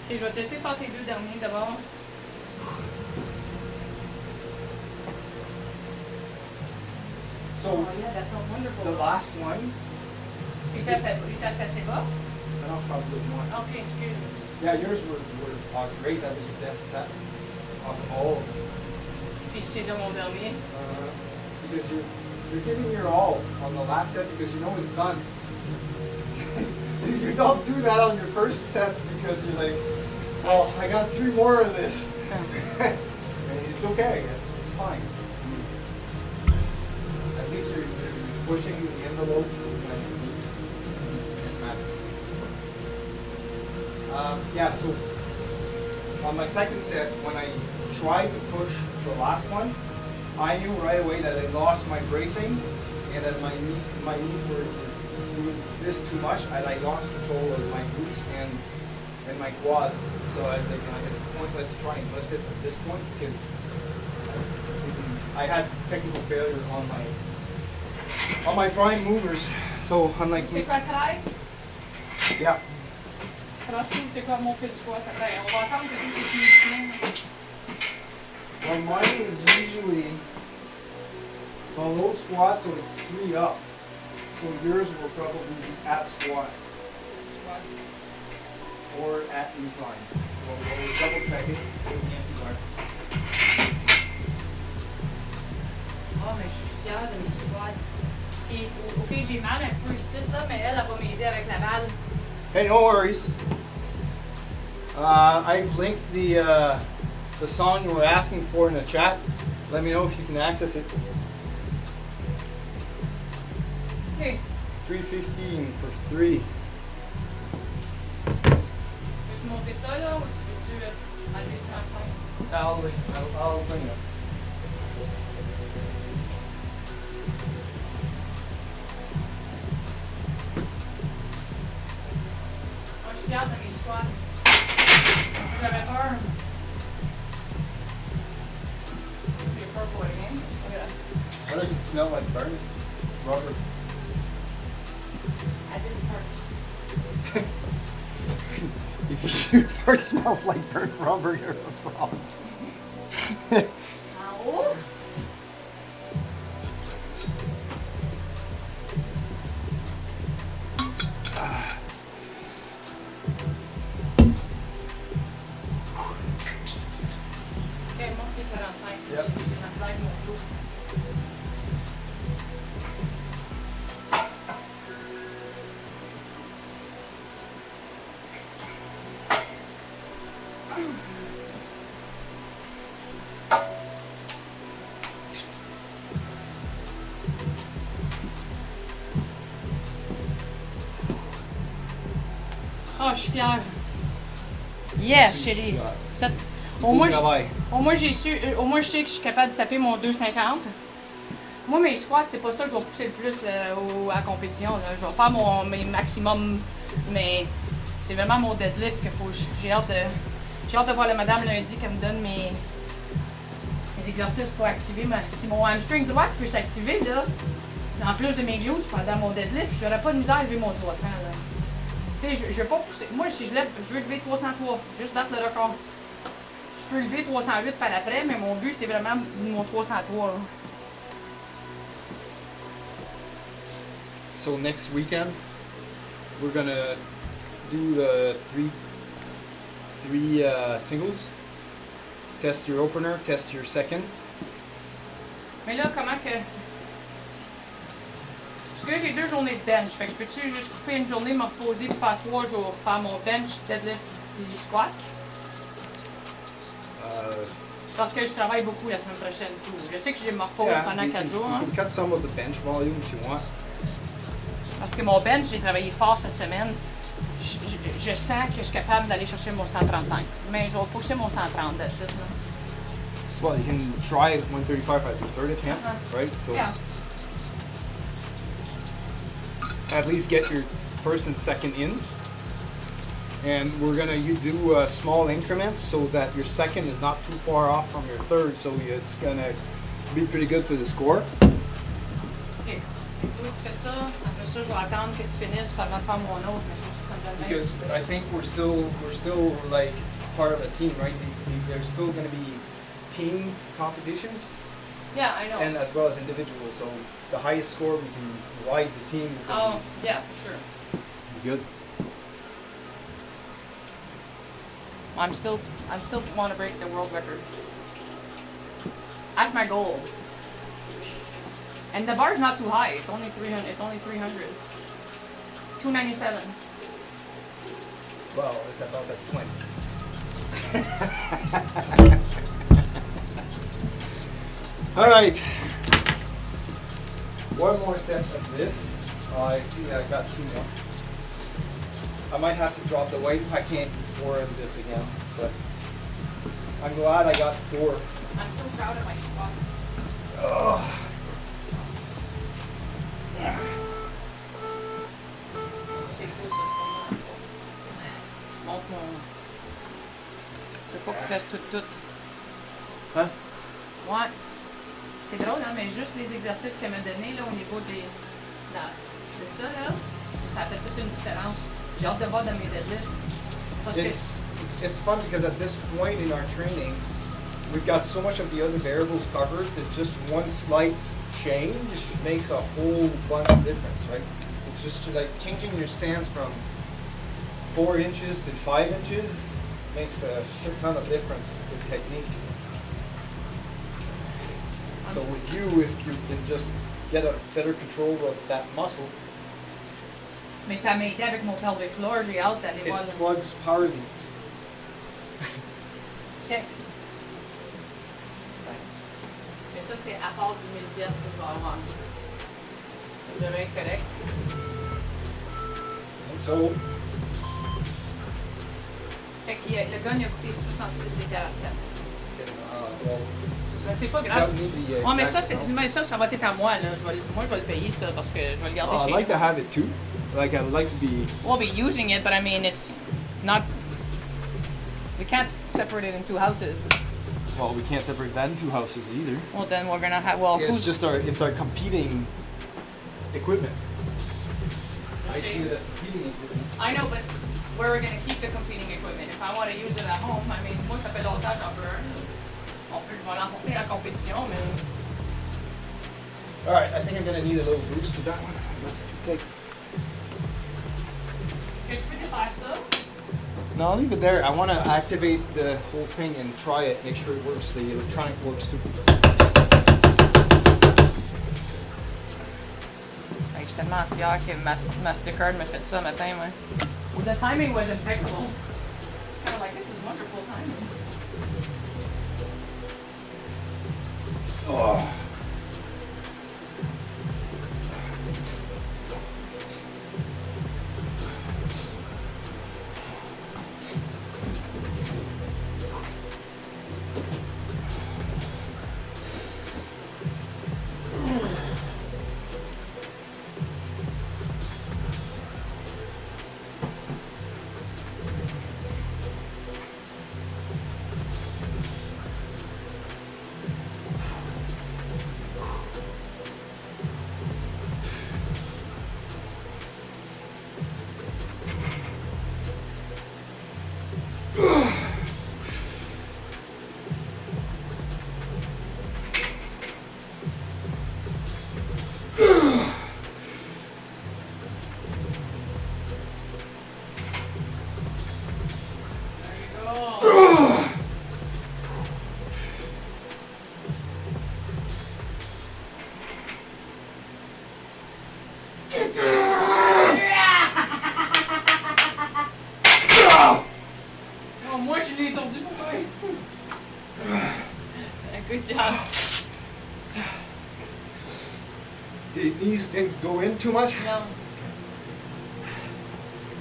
Et je vais te laisser faire tes 2 derniers d'abord. So Oh yeah, that felt wonderful. the last one. Tu étais assez bas? I don't probably one. Ok, excuse. Yeah, yours were great. That was your best set of all. Puis c'est là mon dernier. Because you're giving your all on the last set because you know it's done. You don't do that on your first sets because you're like, oh, I got 3 more of this. And it's okay. It's fine. At least you're pushing the envelope when it needs to matter. Yeah, so on my second set, when I tried to push the last one, I knew right away that I lost my bracing and that my knees were doing this too much. I lost control of my glutes and my quad. So I was like, it's pointless to try and lift it at this point because I had technical failure on my prime movers. So I'm like, C'est quoi craig? yeah. Franchement, c'est quoi mon pied de squat? Ben, on va attendre que c'est fini. Well, mine is usually a low squat, so it's 3 up. So yours will probably be at squat or at incline. We'll double check it with the anti-guard. Oh, mais je suis fière de mes squats. Et, ok, j'ai mal un peu ici, là, mais elle va m'aider avec la balle. Hey, no worries. I've linked the song you were asking for in the chat. Let me know if you can access it. Ok. 315 for 3. Veux-tu monter ça, là, ou tu veux-tu enlever le 35? I'll bring it up. Moi, je suis fière de mes squats. J'avais peur. J'ai peur pour rien. What does it smell like? Burning? Rubber. I didn't hurt. If your fart smells like burnt rubber, you're a problem. En haut? Ok, monte les 45. Yep. J'ai ma flag, mon flot. Oh, je suis fière. Yes, chérie. Au moins, j'ai su, au moins, je sais que je suis capable de taper mon 2,50. Moi, mes squats, c'est pas ça que je vais pousser le plus à la compétition. Là. Je vais faire mes maximums, mais c'est vraiment mon deadlift que j'ai hâte de. J'ai hâte de voir la madame lundi qui me donne mes exercices pour activer si mon hamstring droit peut s'activer, là, en plus de mes glutes pendant mon deadlift, j'aurais pas de misère à lever mon 300. Là. Tu sais, je veux pas pousser. Moi, si je veux lever 303, juste battre le record. Je peux lever 308 par après, mais mon but, c'est vraiment mon 303. Là. So next weekend, we're gonna do the three singles. Test your opener, test your second. Mais là, comment que. Parce que là, j'ai 2 journées de bench. Fait que je peux-tu juste couper une journée, me reposer pour faire 3 jours, faire mon bench, deadlift et squat? Parce que je travaille beaucoup la semaine prochaine. Tout. Je sais que je me repose pendant 4 jours. You can cut some of the bench volume if you want. Parce que mon bench, j'ai travaillé fort cette semaine. Je sens que je suis capable d'aller chercher mon 135. Mais je vais pousser mon 130 that's it, là. Well, you can try 135 as your third attempt, right? So Yeah. at least get your first and second in. And we're gonna do small increments so that your second is not too far off from your third. So it's gonna be pretty good for the score. Ok. Toi, tu fais ça. Après ça, je vais attendre que tu finisses avant de faire mon autre. Mais je suis comme ça de même. Because I think we're still like part of a team, right? There's still gonna be team competitions. Yeah, I know. And as well as individual. So the highest score we can ride the team is Oh, gonna yeah, for sure. be good. I'm still want to break the world record. That's my goal. And the bar's not too high. It's only 300. It's only 300. It's 297. Well, it's about at 20. All right. One more set of this. I see I got 2 more. I might have to drop the weight if I can't do 4 of this again, but I'm glad I got 4. I'm so proud of my squat. Ugh. C'est cool ça, c'est pas mal. Je monte mon. Je veux pas qu'il fasse tout. Hein? Ouais. C'est drôle, hein, mais juste les exercices qu'elle m'a donnés là, au niveau de ça, là, ça fait toute une différence. J'ai hâte de voir dans mes deadlifts. Parce que It's fun because at this point in our training, we've got so much of the other variables covered that just one slight change makes a whole bunch of difference, right? It's just like changing your stance from 4 inches to 5 inches makes a shit ton of difference with technique. So with you, if you can just get a better control of that muscle, mais ça m'a aidé avec mon pelvic floor, j'ai hâte d'aller it voir le. plugs power leads. Check. Nice. Mais ça, c'est à part du 1000 pièces que je vais avoir. Ça devrait être correct. And so, Fait que le gun, il a coûté 66 et 44. well, Ben, c'est pas does grave. that need the Ouais, mais ça, exact amount? ça va être à moi, là. Moi, je vais le payer, ça, parce que je vais le garder Oh, I'd chez like to nous. have it too. Like I'd like to be. We'll be using it, but I mean, it's not. We can't separate it in 2 houses. Well, we can't separate that in 2 houses either. Well, then we're gonna have. Well, It's who's. just our competing equipment. I see it as competing equipment. I know, but where we're gonna keep the competing equipment. If I want to use it at home, I mean, moi, ça fait longtemps que j'en veux un. Je vais l'emporter à la compétition, mais. All right, I think I'm gonna need a little boost with that one. Let's take. Est-ce que je peux défaire ça? No, I'll leave it there. I want to activate the whole thing and try it, make sure it works. The electronic works too. Je suis tellement fier que Mastercard m'a fait ça matin, moi. Well, the timing was impeccable. Kind of like, this is wonderful timing. Oh. Good job. The knees didn't go in too much. No.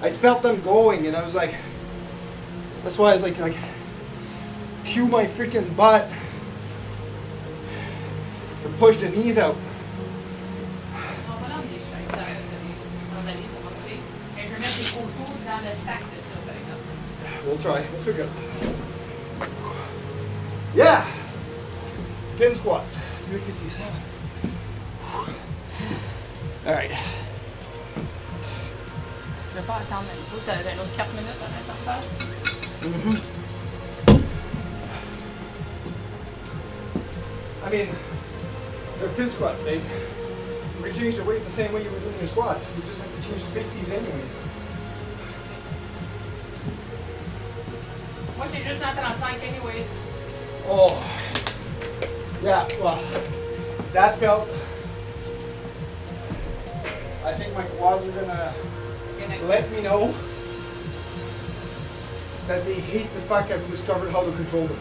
I felt them going, and I was like, that's why I was like, cue my freaking butt to push the knees out. On va l'emmener sur l'extérieur, on va aller pour montrer. Et je vais mettre les photos dans le sac de ça, par exemple. We'll try. We'll figure it out. Yeah! Pin squats. 357. Alright. Je vais pas attendre un peu. T'as un autre 4 minutes à l'interface. Mm-hmm. I mean, they're pin squats, babe. We change the weight the same way you were doing your squats. You just have to change the safeties anyways. Moi, c'est juste 135 anyway. Oh. Yeah, well, that felt... I think my quads are gonna let me know that they hate the fact I've discovered how to control them.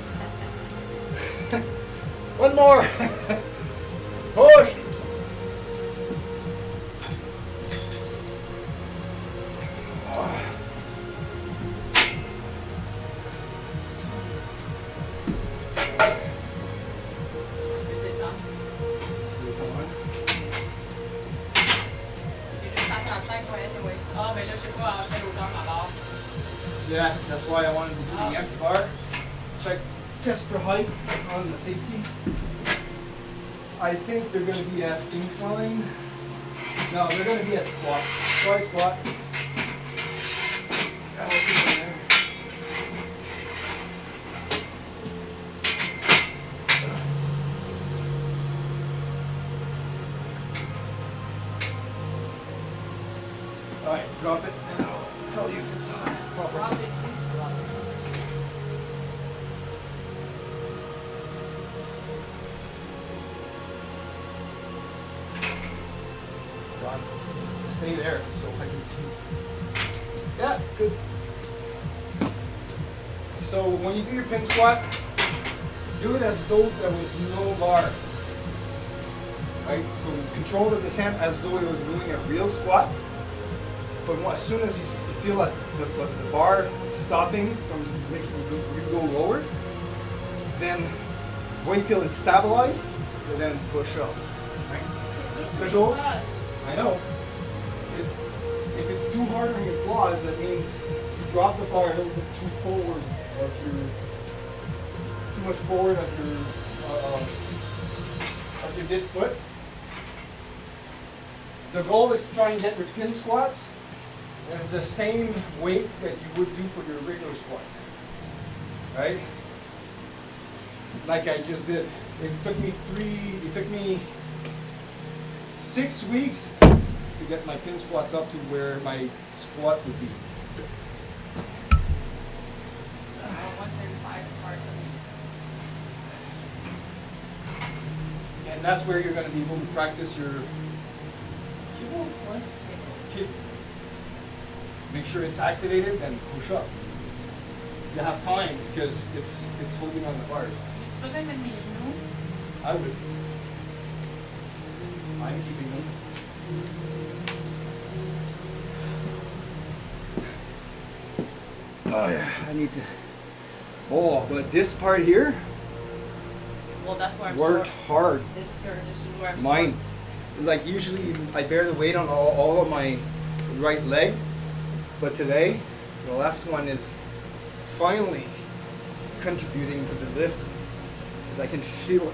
One more! Push! Yeah, that's why I wanted to do the empty bar. Check test for height on the safety. I think they're going to be at incline. No, they're going to be at squat. Try squat. Alright, drop it and I'll tell you if it's proper. Drop it. Stay there so I can see. Yeah, good. So when you do your pin squat, do it as though there was no bar. Right? So control the descent as though you were doing a real squat. But as soon as you feel like the bar stopping from making you go lower, then wait till it's stabilized and then push up. Right? That's the goal. I know. If it's too hard on your quads, that means you drop the bar a little bit too forward too much forward of your dead foot. The goal is to try and get your pin squats the same weight that you would do for your regular squats. Right? Like I just did. It took me 6 weeks to get my pin squats up to where my squat would be. 135 is hard for me. And that's where you're going to be able to practice your kick. Make sure it's activated and push up. You have time because it's holding on the bars. Es supposé mettre mes genoux. I would. I'm keeping them. Oh yeah, I need to. Oh, but this part here Well, that's where I'm worked sore. hard. This is where I'm Mine, like usually I bear the weight on all of my right leg, but today the left one is finally contributing to the lift because I can feel it.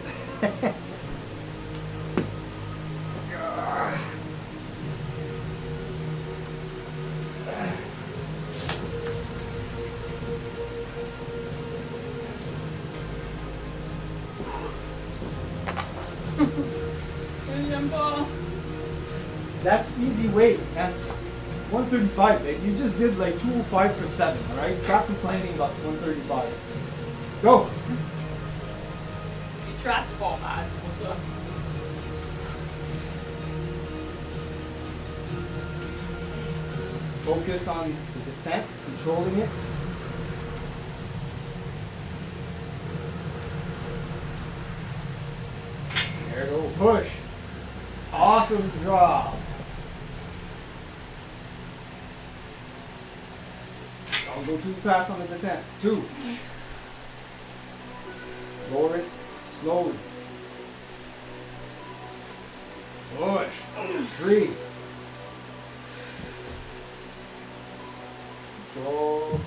J'aime pas. That's easy weight. That's 135, babe. You just did like 205 for 7, alright? Stop complaining about 135. Go! Les traps font mal pour ça. Focus on the descent, controlling it. push. Awesome drop. Don't go too fast on the descent. 2. Lower it slowly. Push. 3. Control.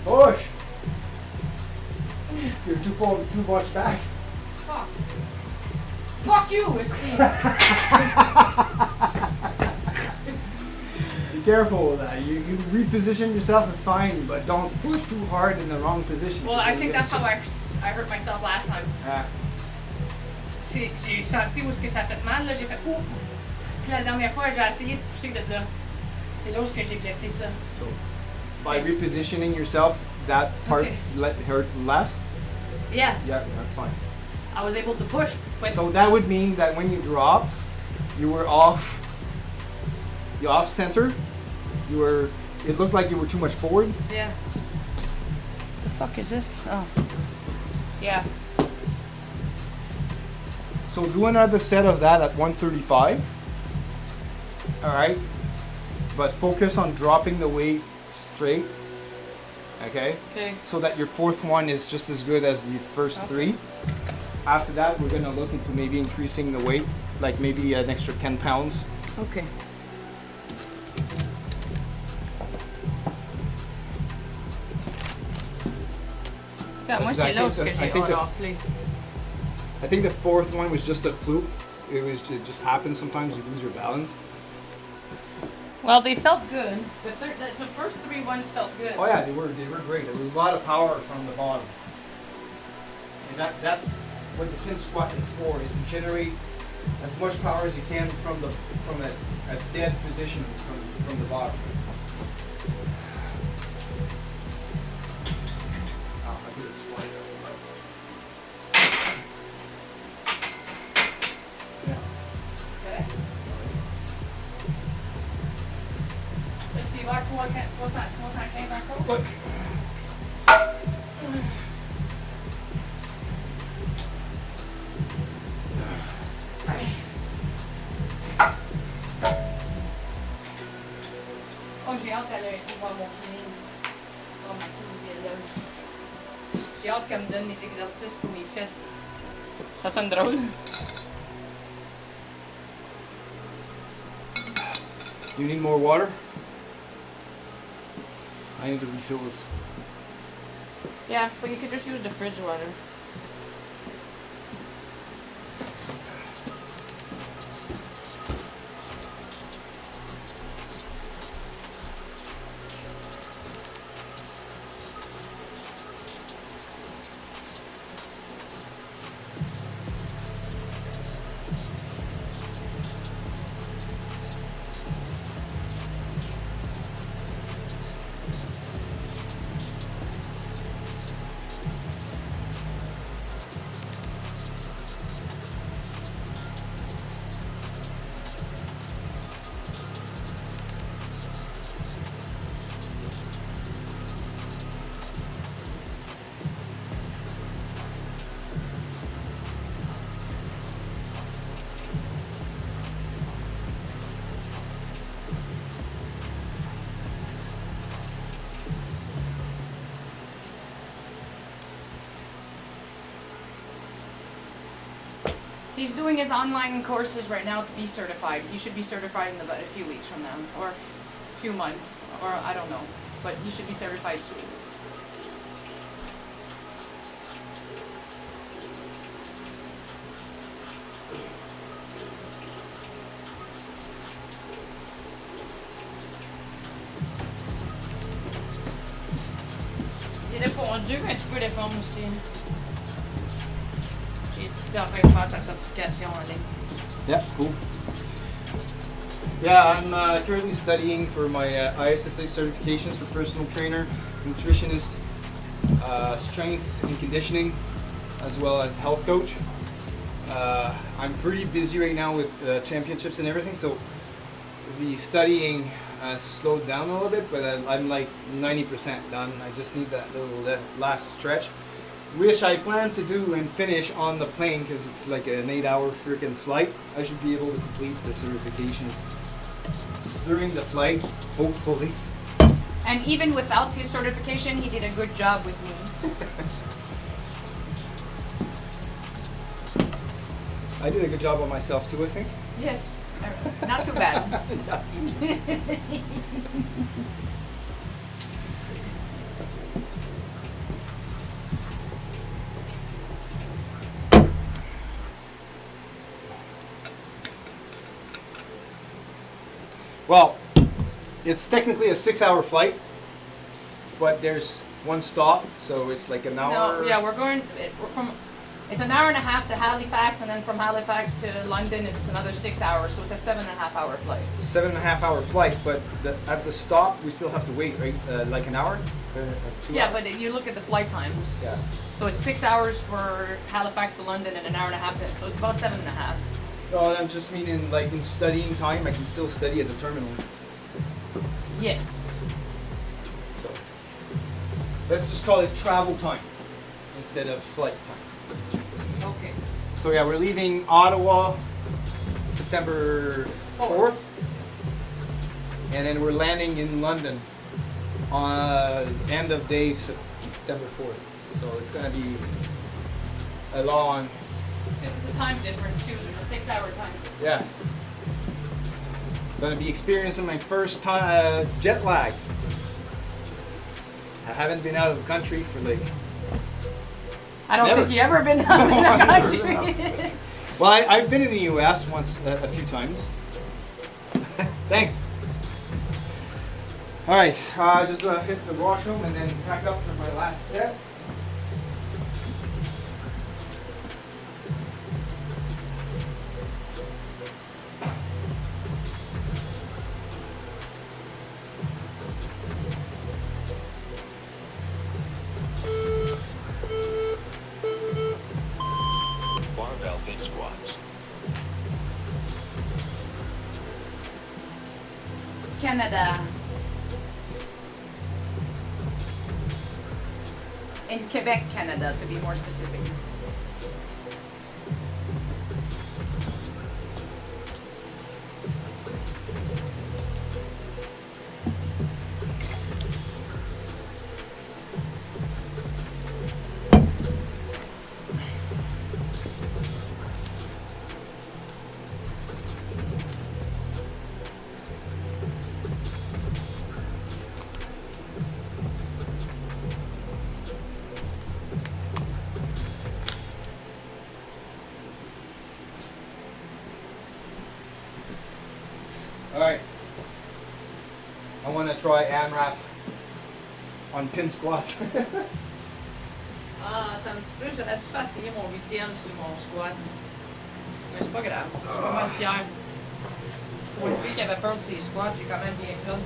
Push. You're too much back. Fuck. Fuck you, Steve. Be careful with that. You can reposition yourself, it's fine, but don't push too hard in the wrong position. Well, I think that's how I hurt myself last time. Ah. J'ai senti où est-ce que ça fait mal, là, j'ai fait ouh. Puis la dernière fois, j'ai essayé de pousser de là. C'est là où est-ce que j'ai blessé ça. So, by repositioning yourself, that part Okay. hurt less. Yeah, Yeah, that's fine. I was able to push. But So that would mean that when you dropped, you were off. You off center. You were. It looked like you were too much forward. yeah. The fuck is this? Oh. Yeah. So do another set of that at 135. All right. But focus on dropping the weight straight. Okay. Okay. So that your fourth one is just as good as the first Okay. 3. After that, we're gonna look into maybe increasing the weight, like maybe an extra 10 pounds. Okay. Yeah, moi, Parce que c'est là où est-ce que I j'ai think the- enflé. I think the fourth one was just a fluke. It just happens sometimes. You lose your balance. Well, they felt good. The first 3 ones felt good. Oh yeah, they were great. There was a lot of power from the bottom, and that's what the pin squat is for: is to generate as much power as you can from a dead position from the bottom. Oh, I did a squat. Yeah. Okay. Là, tu y vas à 315 encore? Look. Oh, j'ai hâte d'aller essayer de voir mon kiné. Oh, ma kinésiologue. J'ai hâte qu'elle me donne mes exercices pour mes fesses. Ça sonne drôle. You need more water? I need to refill this. Yeah, but you could just use the fridge water. He's doing his online courses right now to be certified. He should be certified in about a few weeks from now, or a few months, or I don't know. But he should be certified soon. J'ai répondu, mais tu peux répondre aussi. J'ai dit que tu es en train de faire ta certification en ligne. Yeah, cool. Yeah, I'm currently studying for my ISSA certifications for personal trainer, nutritionist, strength and conditioning, as well as health coach. I'm pretty busy right now with championships and everything, so the studying slowed down a little bit, but I'm like 90% done. I just need that little last stretch. which I plan to do and finish on the plane because it's like an 8-hour freaking flight. I should be able to complete the certifications during the flight, hopefully. And even without his certification, he did a good job with me. I did a good job on myself too, I think. Yes, not too bad. Well, it's technically a 6-hour flight, but there's one stop, so it's like an hour. No, yeah, we're from. It's an hour and a half to Halifax, and then from Halifax to London it's another 6 hours, so it's a 7.5-hour flight. 7.5-hour flight, but at the stop we still have to wait, right? Like an hour? 2 Yeah, hours? but you look at the flight times. Yeah. So it's 6 hours for Halifax to London and an hour and a half to, so it's about 7.5. No, I'm just meaning like in studying time, I can still study at the terminal. Yes. So let's just call it travel time instead of flight time. Okay. So yeah, we're leaving Ottawa September 4th, and then we're landing in London on end of day September 4th. So it's gonna be a long. It's a time difference too. There's a 6-hour time difference. Yeah. Gonna be experiencing my first time jet lag. I haven't been out of the country for like. I don't Never. think you ever been out of the country. Well, I've been in the U.S. once, a few times. Thanks. All right, just hit the washroom and then pack up for my last set. Barbell pin squats. Canada. In Quebec, Canada, to be more specific. All right. I want to try AMRAP on pin squats. Ah, ça me fait, j'aurais dû faire essayer mon 8e sur mon squat. Mais c'est pas grave, je suis pas mal fier. Pour une fille qui avait peur de ses squats, j'ai quand même bien fait.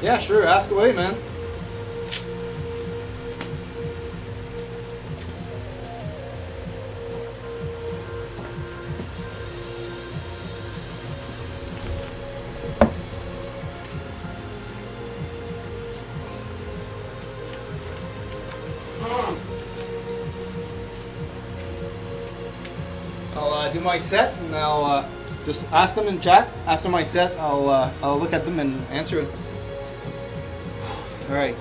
Yeah, sure. Ask away, man. I'll do my set, and I'll just ask them in chat. After my set, I'll look at them and answer it. All right.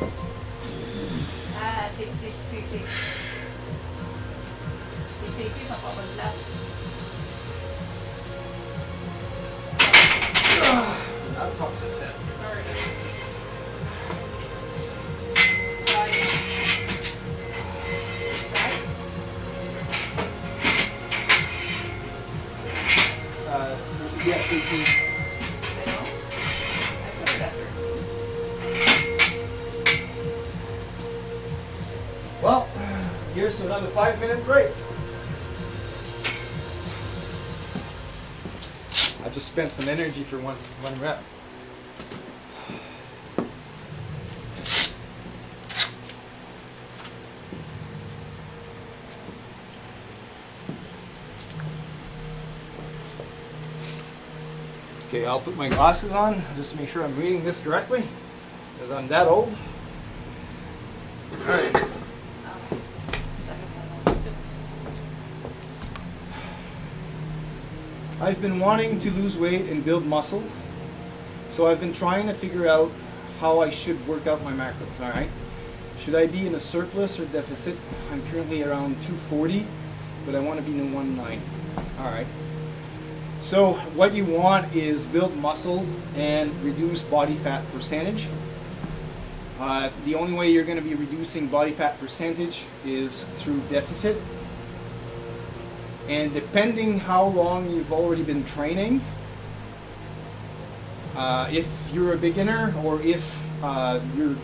Ah, tes safety sont pas bonne place. That fucks us in. Sorry. There's the F-18. I know. I put it after. Well, here's to another 5-minute break. I just spent some energy for one rep. Okay, I'll put my glasses on just to make sure I'm reading this correctly, because I'm that old. All right. I've been wanting to lose weight and build muscle, so I've been trying to figure out how I should work out my macros, all right? Should I be in a surplus or deficit? I'm currently around 240, but I want to be in 190. All right. So what you want is build muscle and reduce body fat percentage. The only way you're going to be reducing body fat percentage is through deficit. And depending how long you've already been training, if you're a beginner or if you're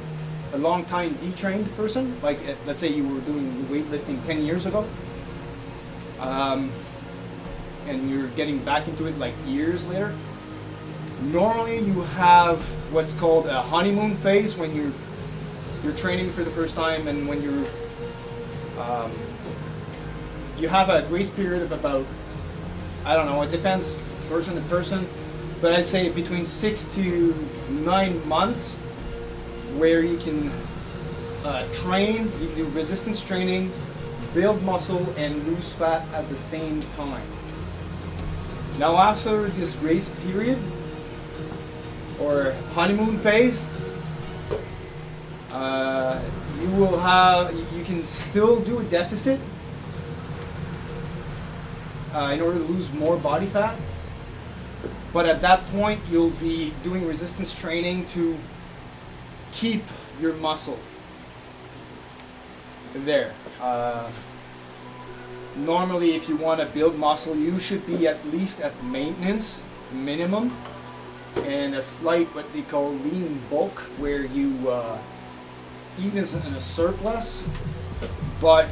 a long time detrained person, like let's say you were doing weightlifting 10 years ago, and you're getting back into it like years later, normally you have what's called a honeymoon phase when you're training for the first time, and when you're you have a grace period of about, I don't know, it depends person to person, but I'd say between 6 to 9 months where you can train, you can do resistance training, build muscle, and lose fat at the same time. Now after this grace period, or honeymoon phase, you can still do a deficit in order to lose more body fat, but at that point you'll be doing resistance training to keep your muscle there. Normally, if you want to build muscle, you should be at least at maintenance minimum, and a slight what they call lean bulk, where you eat in a surplus, but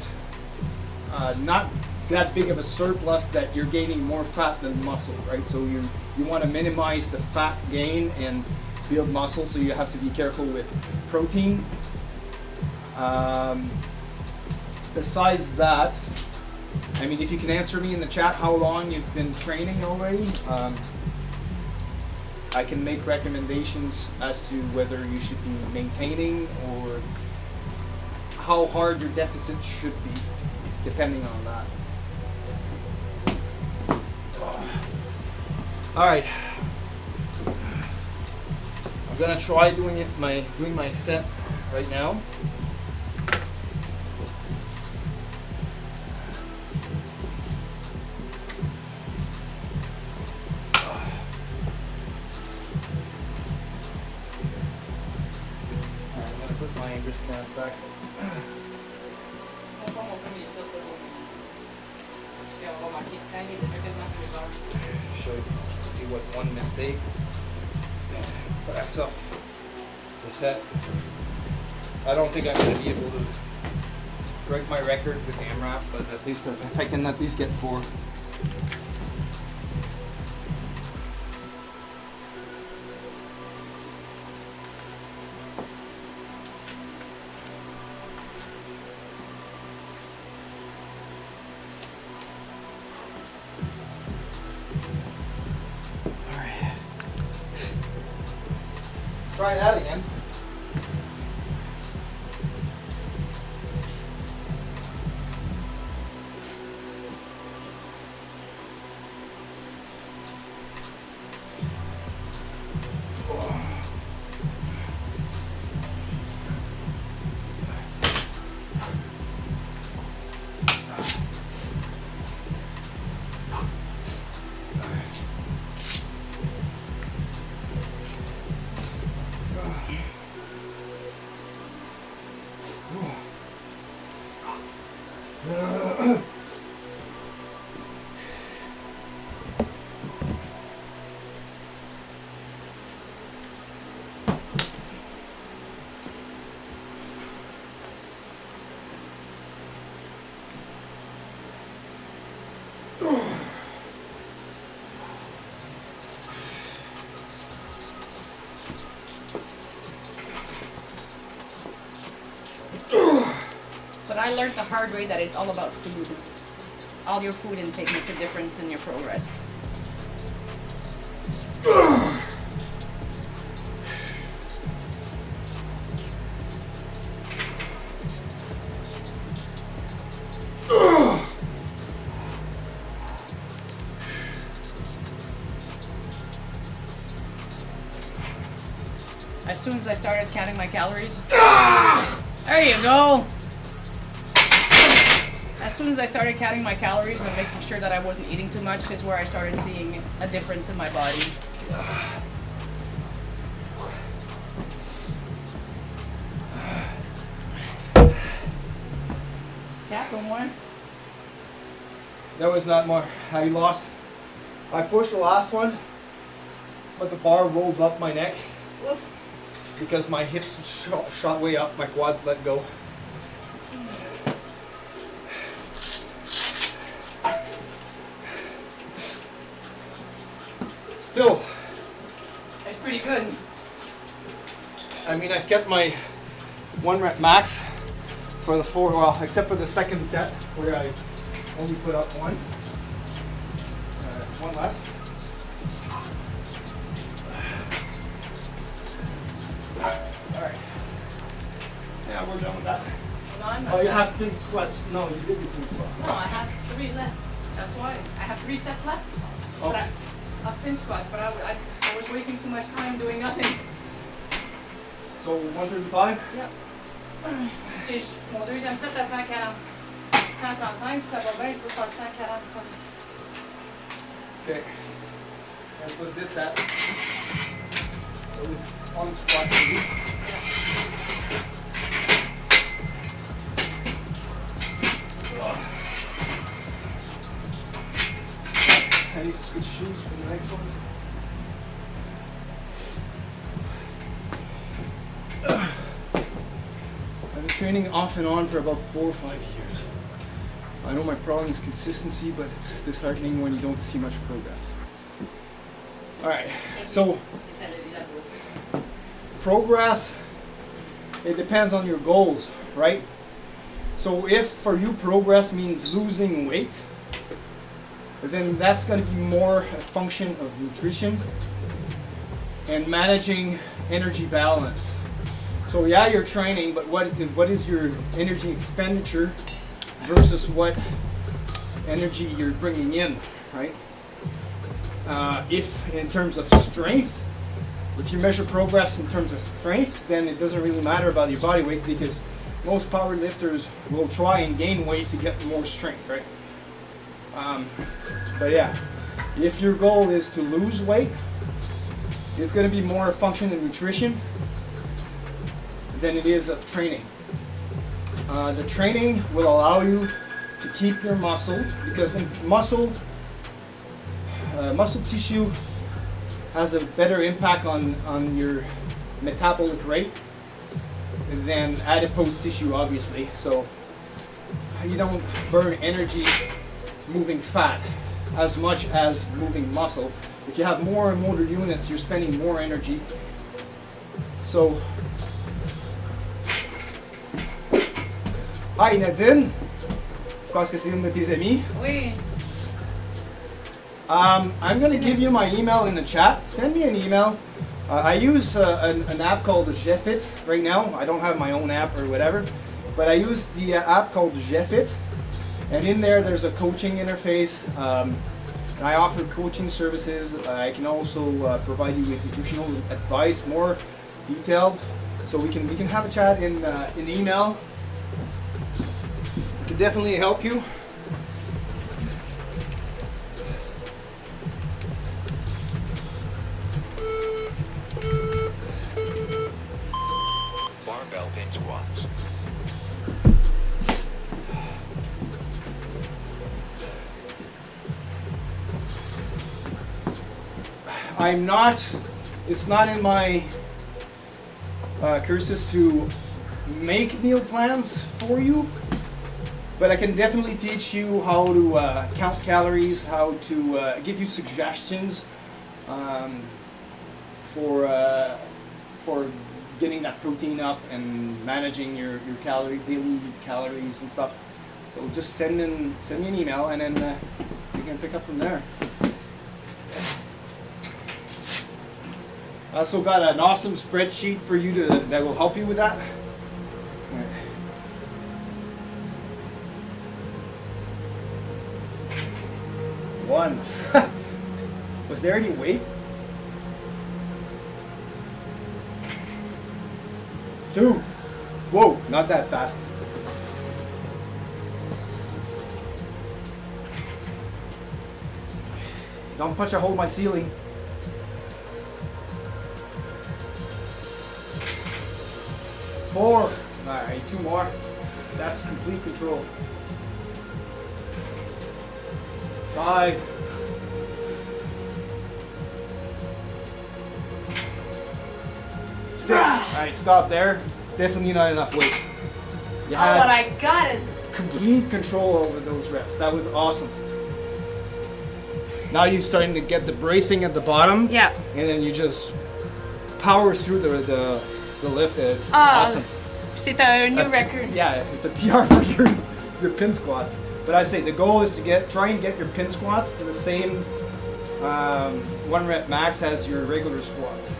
not that big of a surplus that you're gaining more fat than muscle, right? So you want to minimize the fat gain and build muscle, so you have to be careful with protein. Besides that, I mean, if you can answer me in the chat how long you've been training already, I can make recommendations as to whether you should be maintaining or how hard your deficit should be, depending on that. All right, I'm gonna try doing my set right now. My wristbands back. Show see what one mistake backs up the set. I don't think I'm going to be able to break my record with AMRAP, but at least if I can at least get 4. Try that again. I learned the hard way that it's all about food. All your food intake makes a difference in your progress. As soon as I started counting my calories, there you go. As soon as I started counting my calories and making sure that I wasn't eating too much is where I started seeing a difference in my body. Yeah, one more. That was not more. I lost. I pushed the last one, but the bar rolled up my neck Woof. because my hips shot way up, my quads let go. Still, That's pretty good. I mean, I've kept my 1 rep max for the 4, well, except for the second set where I only put up one. One less. Alright. Yeah, we're done with that. No, I'm not Oh, you done. have 3 squats. No, you did do 3 squats. No, I have 3 left. That's why. I have 3 sets left. Oh. But I've fin squats, but I was wasting too much time doing nothing. So 135? Yep. Mon deuxième set à 140. 135, ça va bien, je peux faire 140. Okay. That's what this at. It was on squat maybe. I need to switch shoes for the next ones. I've been training off and on for about 4 or 5 years. I know my problem is consistency, but it's disheartening when you don't see much progress. Alright, so progress, it depends on your goals, right? So if for you progress means losing weight, then that's going to be more a function of nutrition and managing energy balance. So yeah, you're training, but what is your energy expenditure versus what energy you're bringing in, right? If in terms of strength, if you measure progress in terms of strength, then it doesn't really matter about your body weight because most power lifters will try and gain weight to get more strength, right? But yeah, if your goal is to lose weight, it's going to be more a function of nutrition than it is of training. The training will allow you to keep your muscle because muscle tissue has a better impact on your metabolic rate than adipose tissue, obviously. So you don't burn energy moving fat as much as moving muscle. If you have more motor units, you're spending more energy. So, hi Nadine, je pense que c'est une de tes amies. Oui. I'm going to give you my email in the chat. Send me an email. I use an app called GFit right now. I don't have my own app or whatever, but I use the app called GFit. And in there, there's a coaching interface. I offer coaching services. I can also provide you with nutritional advice, more detailed. So we can have a chat in email. It can definitely help you. Barbell pin squats. It's not in my courses to make meal plans for you, but I can definitely teach you how to count calories, how to give you suggestions for getting that protein up and managing your daily calories and stuff. So just send me an email, and then you can pick up from there. I also got an awesome spreadsheet for you that will help you with that. One. Was there any weight? 2. Whoa, not that fast. Don't punch a hole in my ceiling. 4. Alright, 2 more. That's complete control. 5. 6. Alright, stop there. Definitely not enough weight. You Oh, had but I got it. complete control over those reps. That was awesome. Now you're starting to get the bracing at the bottom. Yeah. And then you just power through the lift. It's awesome. C'est un new record. Yeah, it's a PR for your pin squats. But I say the goal is to try and get your pin squats to the same 1 rep max as your regular squats.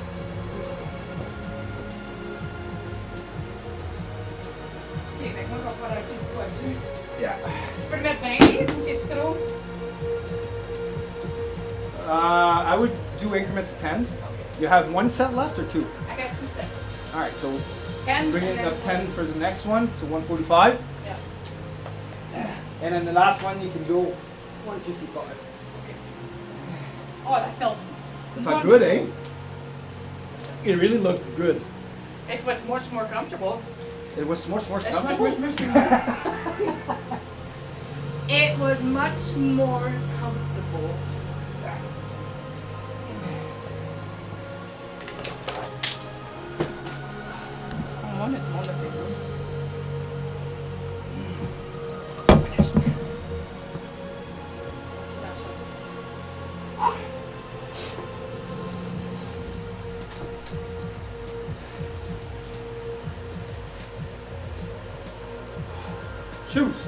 Ok, fait que moi, je vais pas rajouter de poids dessus. Yeah. Je peux le mettre 20 livres ou c'est trop? I would do increments of 10. You have 1 set left or 2? I got 2 sets. All right, so 10 bring and it then up 10 for the next one, so 145. Yeah. And then the last one you can go 155. Oh, that felt Good, eh? It really looked good. It was much more comfortable. It was much more It's comfortable. It was much more comfortable. Shoes.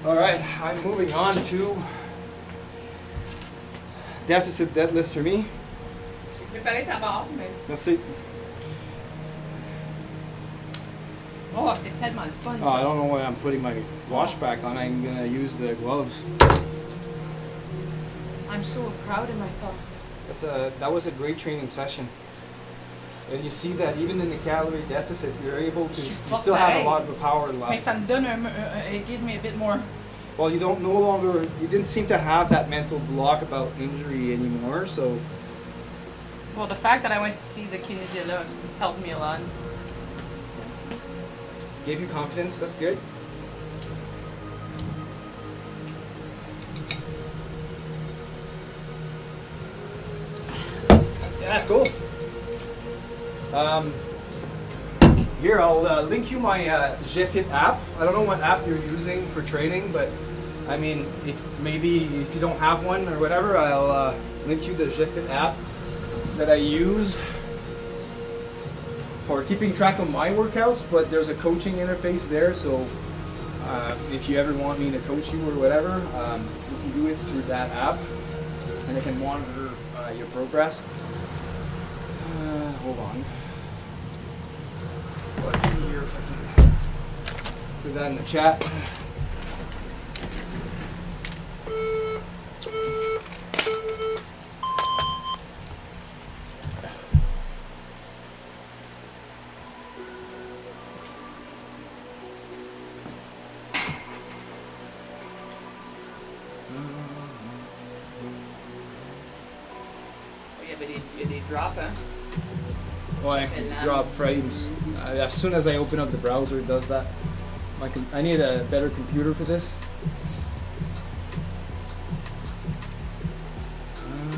All right, I'm moving on to deficit deadlift for me. J'ai préparé ta barre, mais. Merci. Oh, c'est tellement le fun. I don't know why I'm putting my wash back on. I'm gonna use the gloves. I'm so proud of myself. That was a great training session. And you see that even in the calorie deficit, you're able to. You still have a lot of power Mais left. ça me donne it gives me a bit more. Well, you didn't seem to have that mental block about injury anymore. So Well, the fact that I went to see the kinesiologue helped me a lot. gave you confidence. That's good. Yeah, cool. Here, I'll link you my GFit app. I don't know what app you're using for training, but I mean, maybe if you don't have one or whatever, I'll link you the GFit app that I use for keeping track of my workouts, but there's a coaching interface there, so if you ever want me to coach you or whatever, you can do it through that app, and I can monitor your progress. Hold on. Let's see here if I can put that in the chat. Il y a des drops, hein? Why? Drop frames. As soon as I open up the browser, it does that. I need a better computer for this.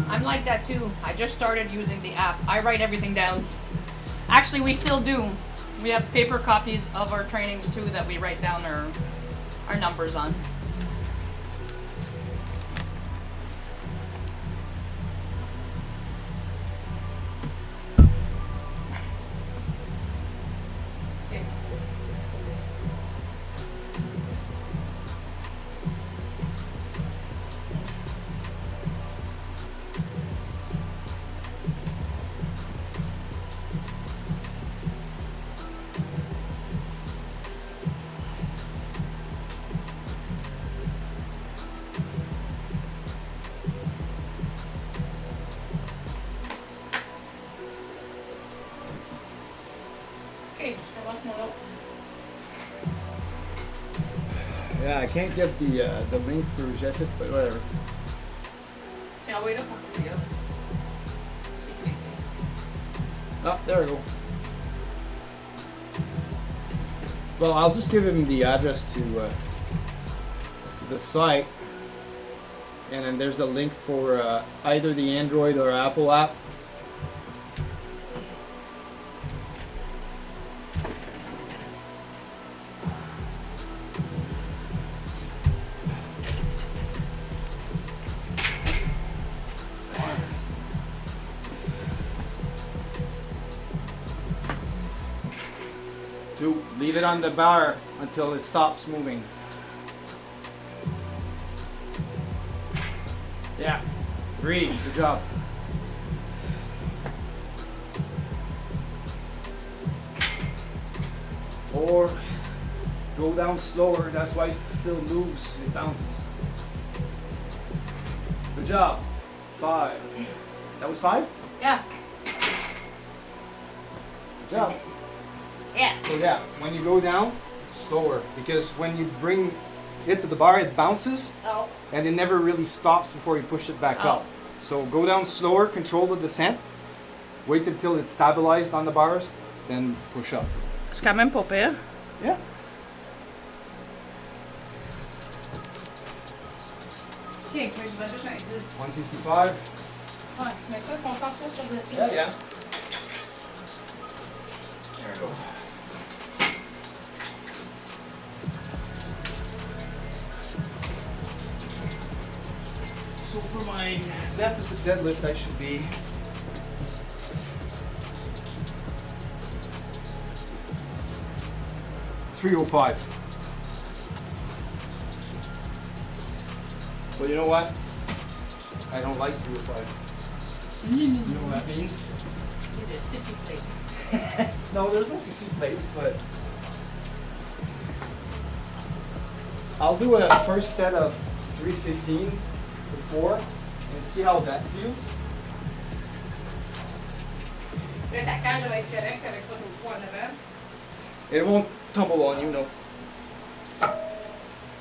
I'm like that too. I just started using the app. I write everything down. Actually, we still do. We have paper copies of our trainings too that we write down our numbers on. Okay. Okay, je commence mon autre. Yeah, I can't get the link for Jet It, but whatever. C'est envoyé là par courriel. C'est cliqué. Oh, there we go. Well, I'll just give him the address to the site, and then there's a link for either the Android or Apple app. Two, leave it on the bar until it stops moving. Yeah. 3, good job. 4, go down slower, that's why it still moves, it bounces. Good job. 5. That was 5? Yeah. Good job. Yeah. So yeah, when you go down, slower, because when you bring it to the bar, it bounces, Oh. and it never really stops before you push it back Oh. up. So go down slower, control the descent, wait until it's stabilized on the bars, then push up. C'est quand même pas pire. Yeah. Ok, je vais juste un indice. 155. Ouais, mais ça, concentre-toi sur le Yeah, yeah. There we go. So for my deficit deadlift, I should be 305. Well, you know what? I don't like 305. You know what that means? Get a sissy plate. No, there's no CC plates, but I'll do a first set of 315 for 4 and see how that feels. Là, ta cage va être correcte avec pas trop de poids en avant. It won't tumble on you, no.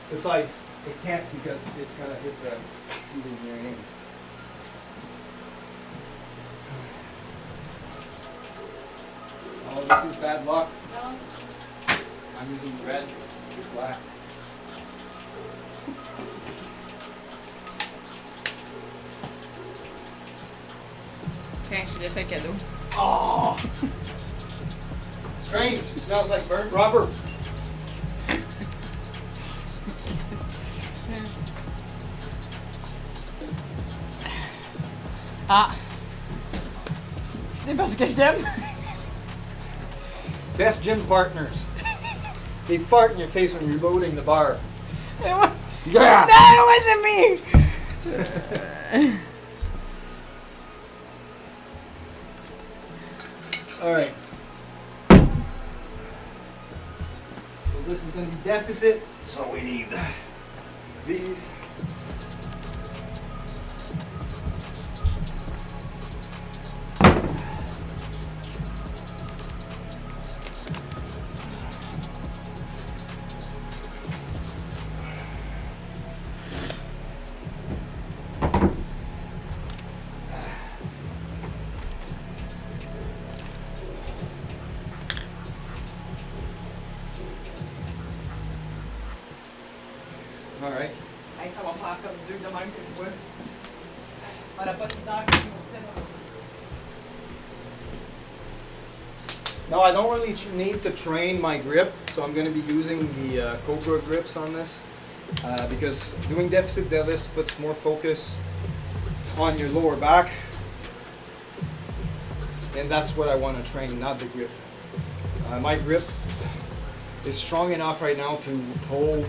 Besides, it can't because it's gonna hit the ceiling here anyways. Oh, this is bad luck. Non? I'm using red with black. Ok, je laisse un cadeau. Oh! Strange. It smells like burnt rubber. Ah! C'est parce que je t'aime. Best gym partners. They fart in your face when you're loading the bar. No, Yeah! it wasn't me! All right. So this is going to be deficit. So we need these. All right. Hey, ça va faire comme 2 de même que je vois. On n'a pas de misère avec mon système. Now I don't really need to train my grip, so I'm going to be using the Cobra grips on this because doing deficit deadlifts puts more focus on your lower back, and that's what I want to train, not the grip. My grip is strong enough right now to pull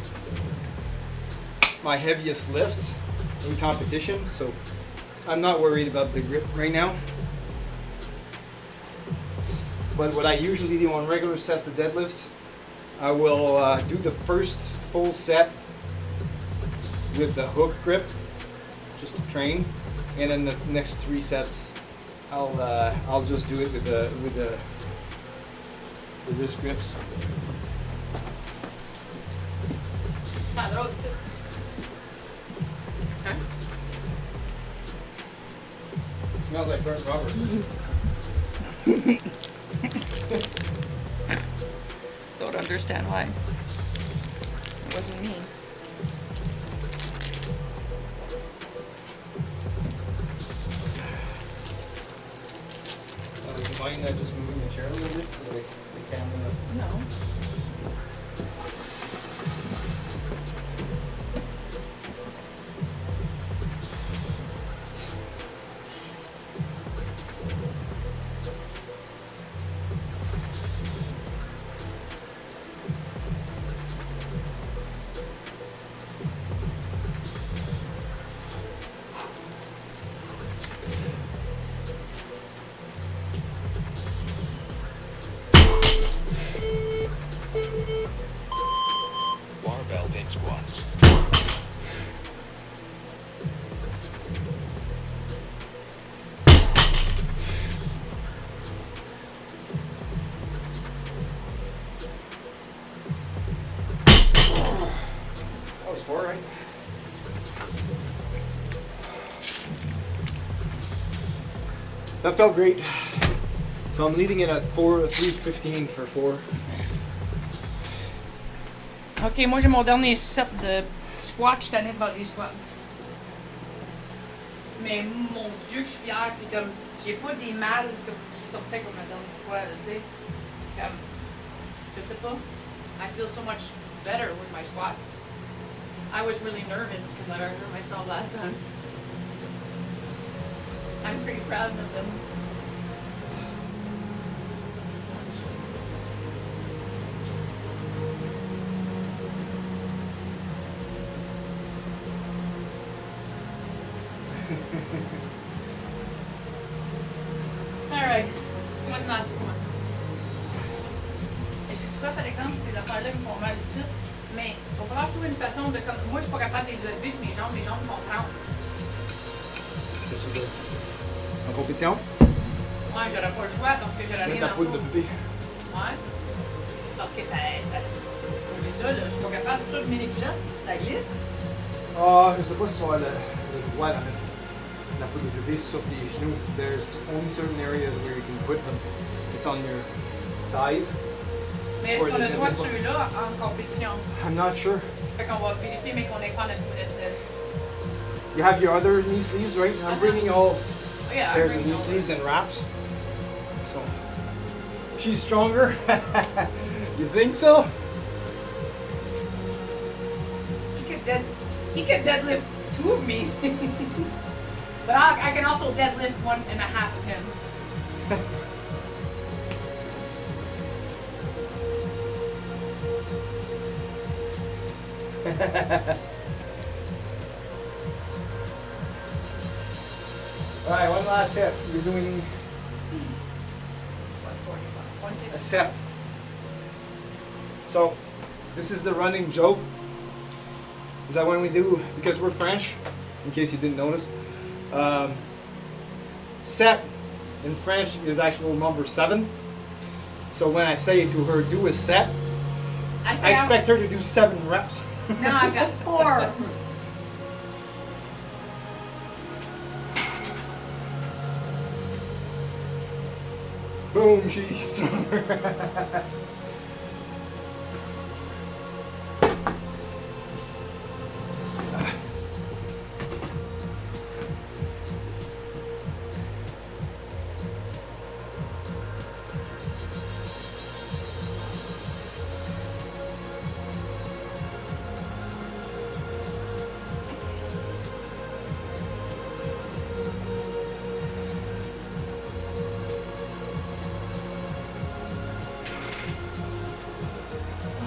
my heaviest lifts in competition, so I'm not worried about the grip right now. But what I usually do on regular sets of deadlifts, I will do the first full set with the hook grip, just to train, and then the next 3 sets, I'll just do it with the wrist grips. Ah, drôle, ça. Hein? It smells like burnt rubber. Don't understand why. It wasn't me. Do you mind just moving the chair a little bit so the camera? No. Barbell pin squats. That was 4, right? That felt great. So I'm leaving it at 315 for 4. Ok, moi j'ai mon dernier set de squats, je suis tannée de faire des squats. Mais mon dieu, je suis fière, pis comme, j'ai pas des mâles qui sortaient comme la dernière fois, tu sais. Comme, je sais pas. I feel so much better with my squats. I was really nervous because I hurt myself last time. I'm pretty proud of them. Alright, one last one. Et c'est quoi par exemple, ces affaires-là me font mal ici, mais il va falloir que je trouve une façon de comme. Moi je suis pas capable de les lever sur mes jambes font crampe. En compétition? Ouais, j'aurais pas le choix parce que j'aurais Mettre rien la en poudre de dessous. bébé. Ouais. Parce que ça oublie ça, là, je suis pas capable, c'est pour ça que je mets les culottes, ça glisse. Ah, je sais pas si tu as le droit de mettre la poudre de bébé sur tes genoux. There's only certain areas where you can put them. It's on your thighs. Mais est-ce qu'on a le droit de ceux-là en compétition? I'm not sure. Fait qu'on va vérifier, mais qu'on ait pas notre You have your other knee sleeves, right? I'm bringing all Oh, yeah, pairs of knee sleeves and wraps. So she's stronger. You think so? He could deadlift 2 of me. But I can also deadlift 1.5 of him. All right, one last set. You're doing a set. So this is the running joke, is that when we do, because we're French, in case you didn't notice, set in French is actual number 7. So when I say to her, do a set, I expect her to do 7 reps. No, I got 4. Boom, she's stronger.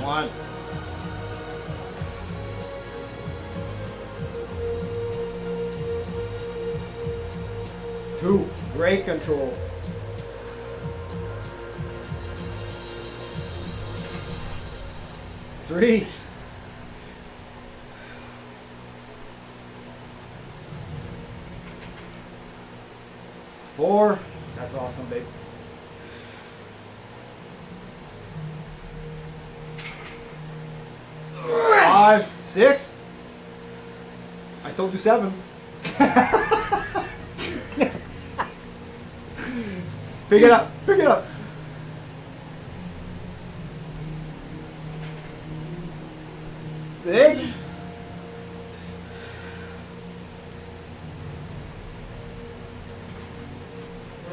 One. 2. Great control. 3. 4. That's awesome, babe. 5. 6. I told you 7. Pick it up. Pick it up. 6.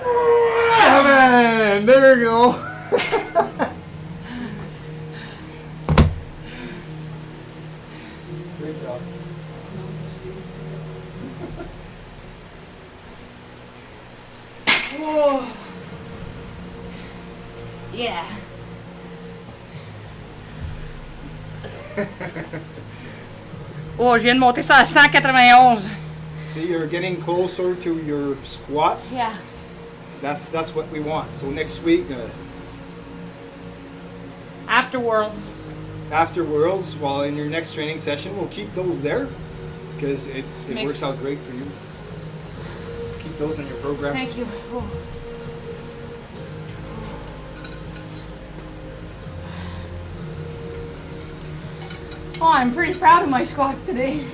7. There you go. Great job. Oh. Yeah. Oh, je viens de monter ça à 191. See, you're getting closer to your squat. Yeah. That's what we want. So next week, Afterwards. after Worlds, well, in your next training session, we'll keep those there because it works out great for you. Keep those in your program. Thank you. Oh. Oh, I'm pretty proud of my squats today.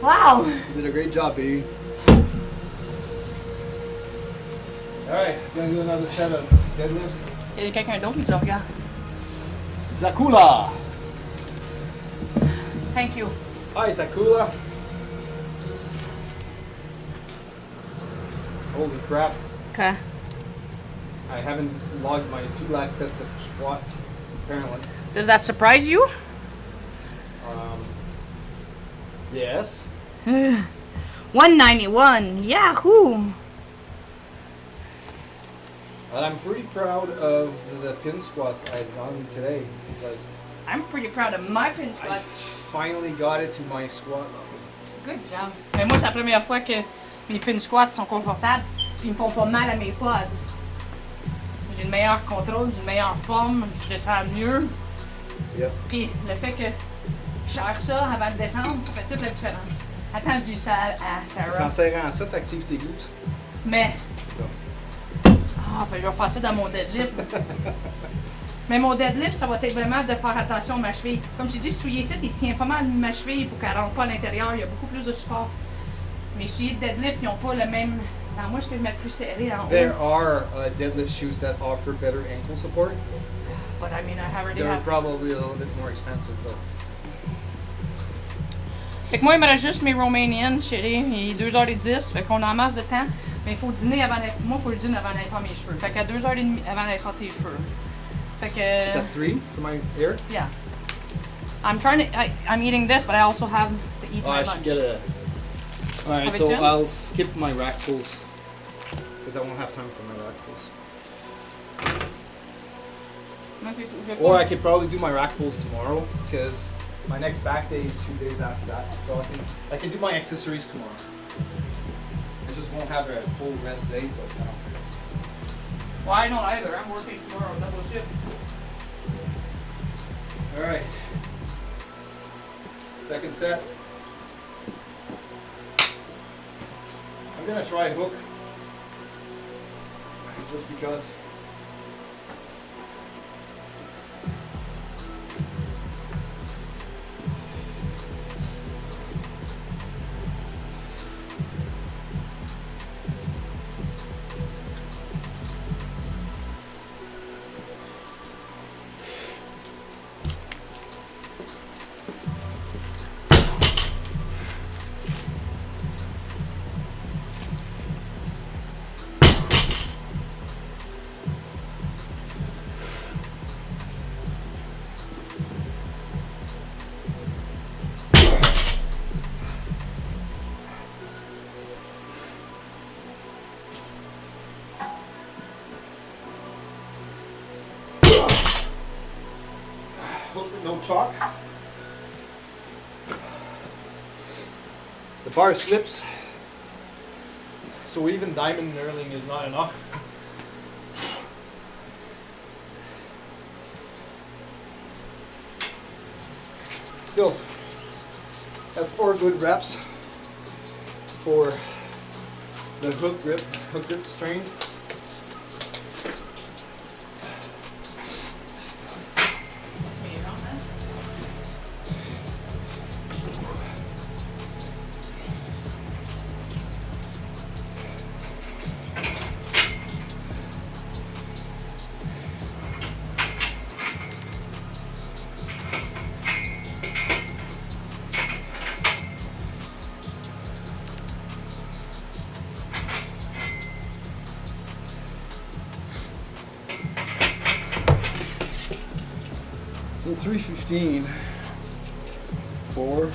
Wow. You did a great job, baby. Alright, gonna do another set of deadlifts. Il y a quelqu'un d'autre qui nous regarde. Zakula! Thank you. Hi, Zakula. Holy crap. Okay. I haven't logged my 2 last sets of squats, apparently. Does that surprise you? Yes. 191. Yahoo! And I'm pretty proud of the pin squats I've done today. It's like, I'm pretty proud of my pin I squat. finally got it to my squat level. Good job. Mais moi, c'est la première fois que mes pin squats sont confortables puis ils me font pas mal à mes quads. J'ai une meilleure contrôle, une meilleure forme, je descends mieux. Yep. Puis le fait que je gère ça avant de descendre, ça fait toute la différence. Attends, je dis ça à Sarah. En serrant ça, t'actives tes glutes. Mais, Ça. ah, fait que je vais faire ça dans mon deadlift. Mais mon deadlift, ça va être vraiment de faire attention à ma cheville. Comme je dis, souiller ça, il tient pas mal ma cheville pour qu'elle rentre pas à l'intérieur. Il y a beaucoup plus de support. Mes souliers de deadlift, ils n'ont pas le même. Dans moi, je peux le mettre plus serré en haut. There are deadlift shoes that offer better ankle support. But I mean, I already They're have. probably a little bit more expensive though. Fait que moi, il me reste juste mes Romanian, chérie. Il est 2h10, fait qu'on a en masse de temps. Mais il faut dîner avant d'aller. Moi, il faut le dîner avant d'aller faire mes cheveux. Fait qu'à 2h30 avant d'aller faire tes cheveux. Fait que. Is that 3 for my hair? Yeah. I'm eating this, but I also have to eat Oh, my I lunch. should get a. Alright, Have it so done? I'll skip my rack pulls because I won't have time for my rack pulls. Or I could probably do my rack pulls tomorrow because my next back day is 2 days after that. So I can do my accessories tomorrow. I just won't have a full rest day, but Well, I don't either. I'm working tomorrow, double shift. All right. Second set. I'm gonna try hook. Just because. Hook with no chalk. The bar slips, so even diamond knurling is not enough. Still, that's 4 good reps for the hook grip strain. That's me, you know, man. So 315, 4.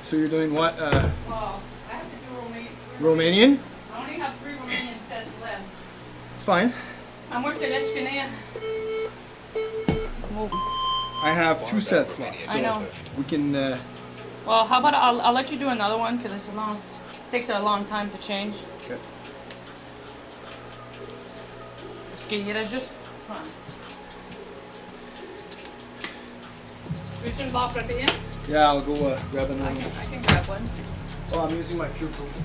So you're doing what? Well, I have to do Romanian? I only have 3 Romanian sets left. It's fine. Moi, je te laisse finir. I have 2 sets left, I so know. we can. Well, how about I'll let you do another one because it's takes a long time to change. Okay. Parce qu'il reste juste. Ouais. Veux-tu une barre protéine? Yeah, I'll go grab another one. I can grab one. Oh, I'm using my pure protein.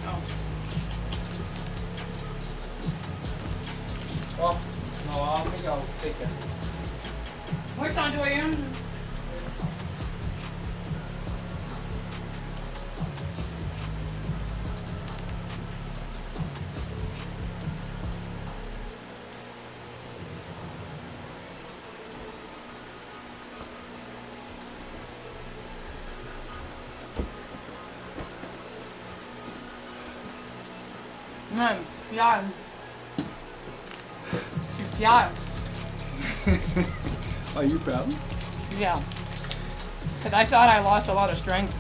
Oh. Well, no, I think I'll take that. Moi, je t'en dois une. Non, je suis fière. Je suis fière. Are you proud? Yeah. Because I thought I lost a lot of strength.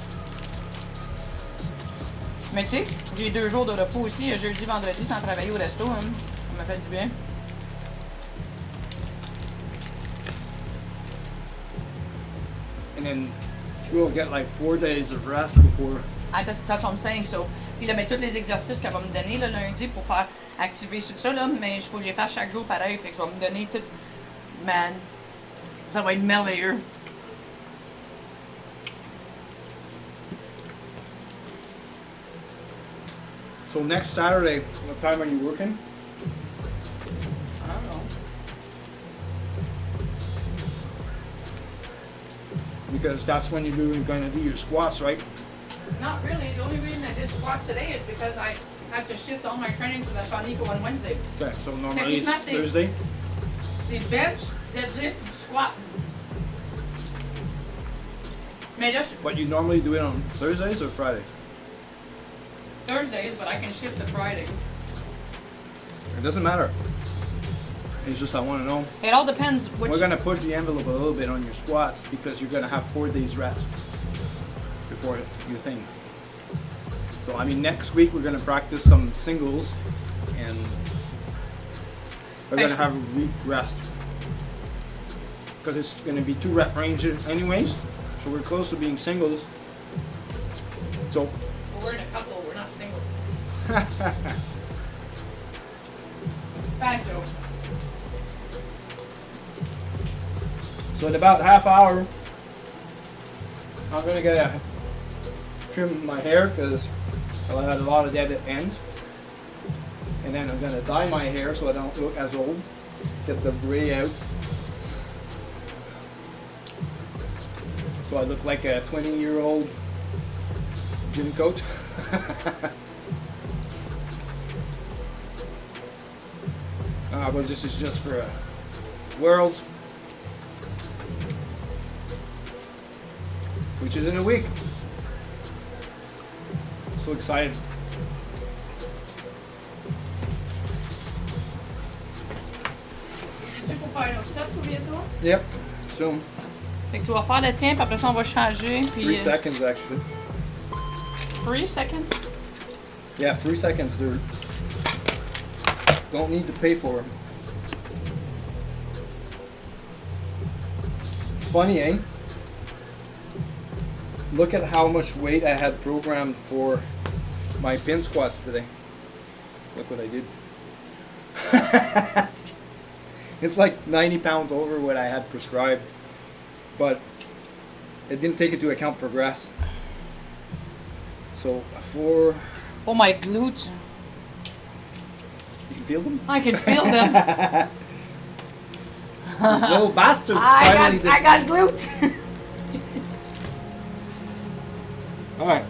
Mais tu sais, j'ai 2 jours de repos aussi, jeudi, vendredi, sans travailler au resto. Hein. Ça m'a fait du bien. And then we'll get like 4 days of rest before. That's what I'm saying. So, puis là, mais tous les exercices qu'elle va me donner le lundi pour faire activer tout ça, là, mais il faut que je les fasse chaque jour pareil. Fait que je vais me donner tout. Man, ça va être merveilleux. So next Saturday, what time are you working? I don't know. Because that's when you're going to do your squats, right? Not really. The only reason I did squats today is because I have to shift all my training to the Shanico on Wednesday. Okay, so normally it's Techniquement, Thursday. C'est bench, deadlift, squat. Mais là, But you normally do it on Thursdays or Fridays? Thursdays, but I can shift to Friday. It doesn't matter. It's just I want to know. It all depends which. We're going to push the envelope a little bit on your squats because you're going to have 4 days rest before your things. So I mean next week we're going to practice some singles and we're going to have a week rest because it's going to be 2 rep ranges anyways. So we're close to being singles. So We're in a couple, we're not single. Bad joke. So in about half hour, I'm gonna trim my hair because I had a lot of dead ends. And then I'm gonna dye my hair so I don't look as old. Get the gray out. So I look like a 20-year-old gym coach. But this is just for Worlds, which is in a week. So excited. C'est pour faire un autre set pour bientôt? Yep, soon. Fait que tu vas faire le tien, puis après ça, on va changer. Puis, 3 seconds actually. 3 seconds? Yeah, 3 seconds. They don't need to pay for them. It's funny, eh? Look at how much weight I had programmed for my pin squats today. Look what I did. It's like 90 pounds over what I had prescribed, but it didn't take into account progress. So for Oh, my glutes. you can feel them. I can feel them. These little bastards finally did. I got glutes. All right.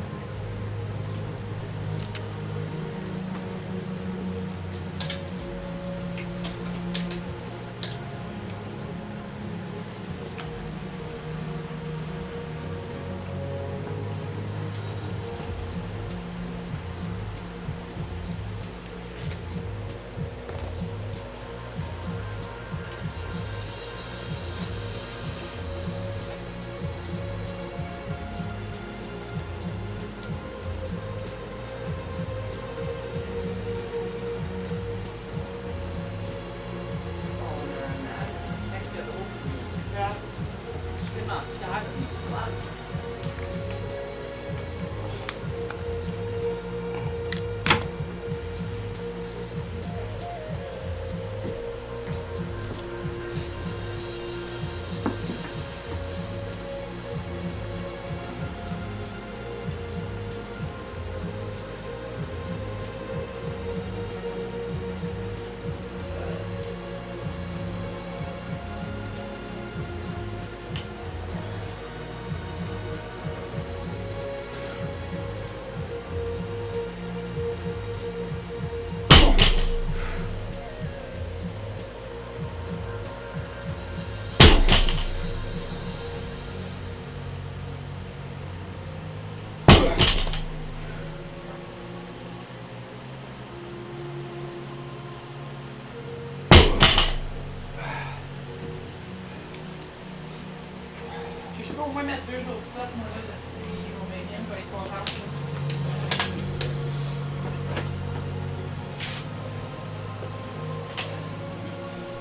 Je peux au moins mettre 2 autres sets, moi, là, de Roménienne, pour être contente.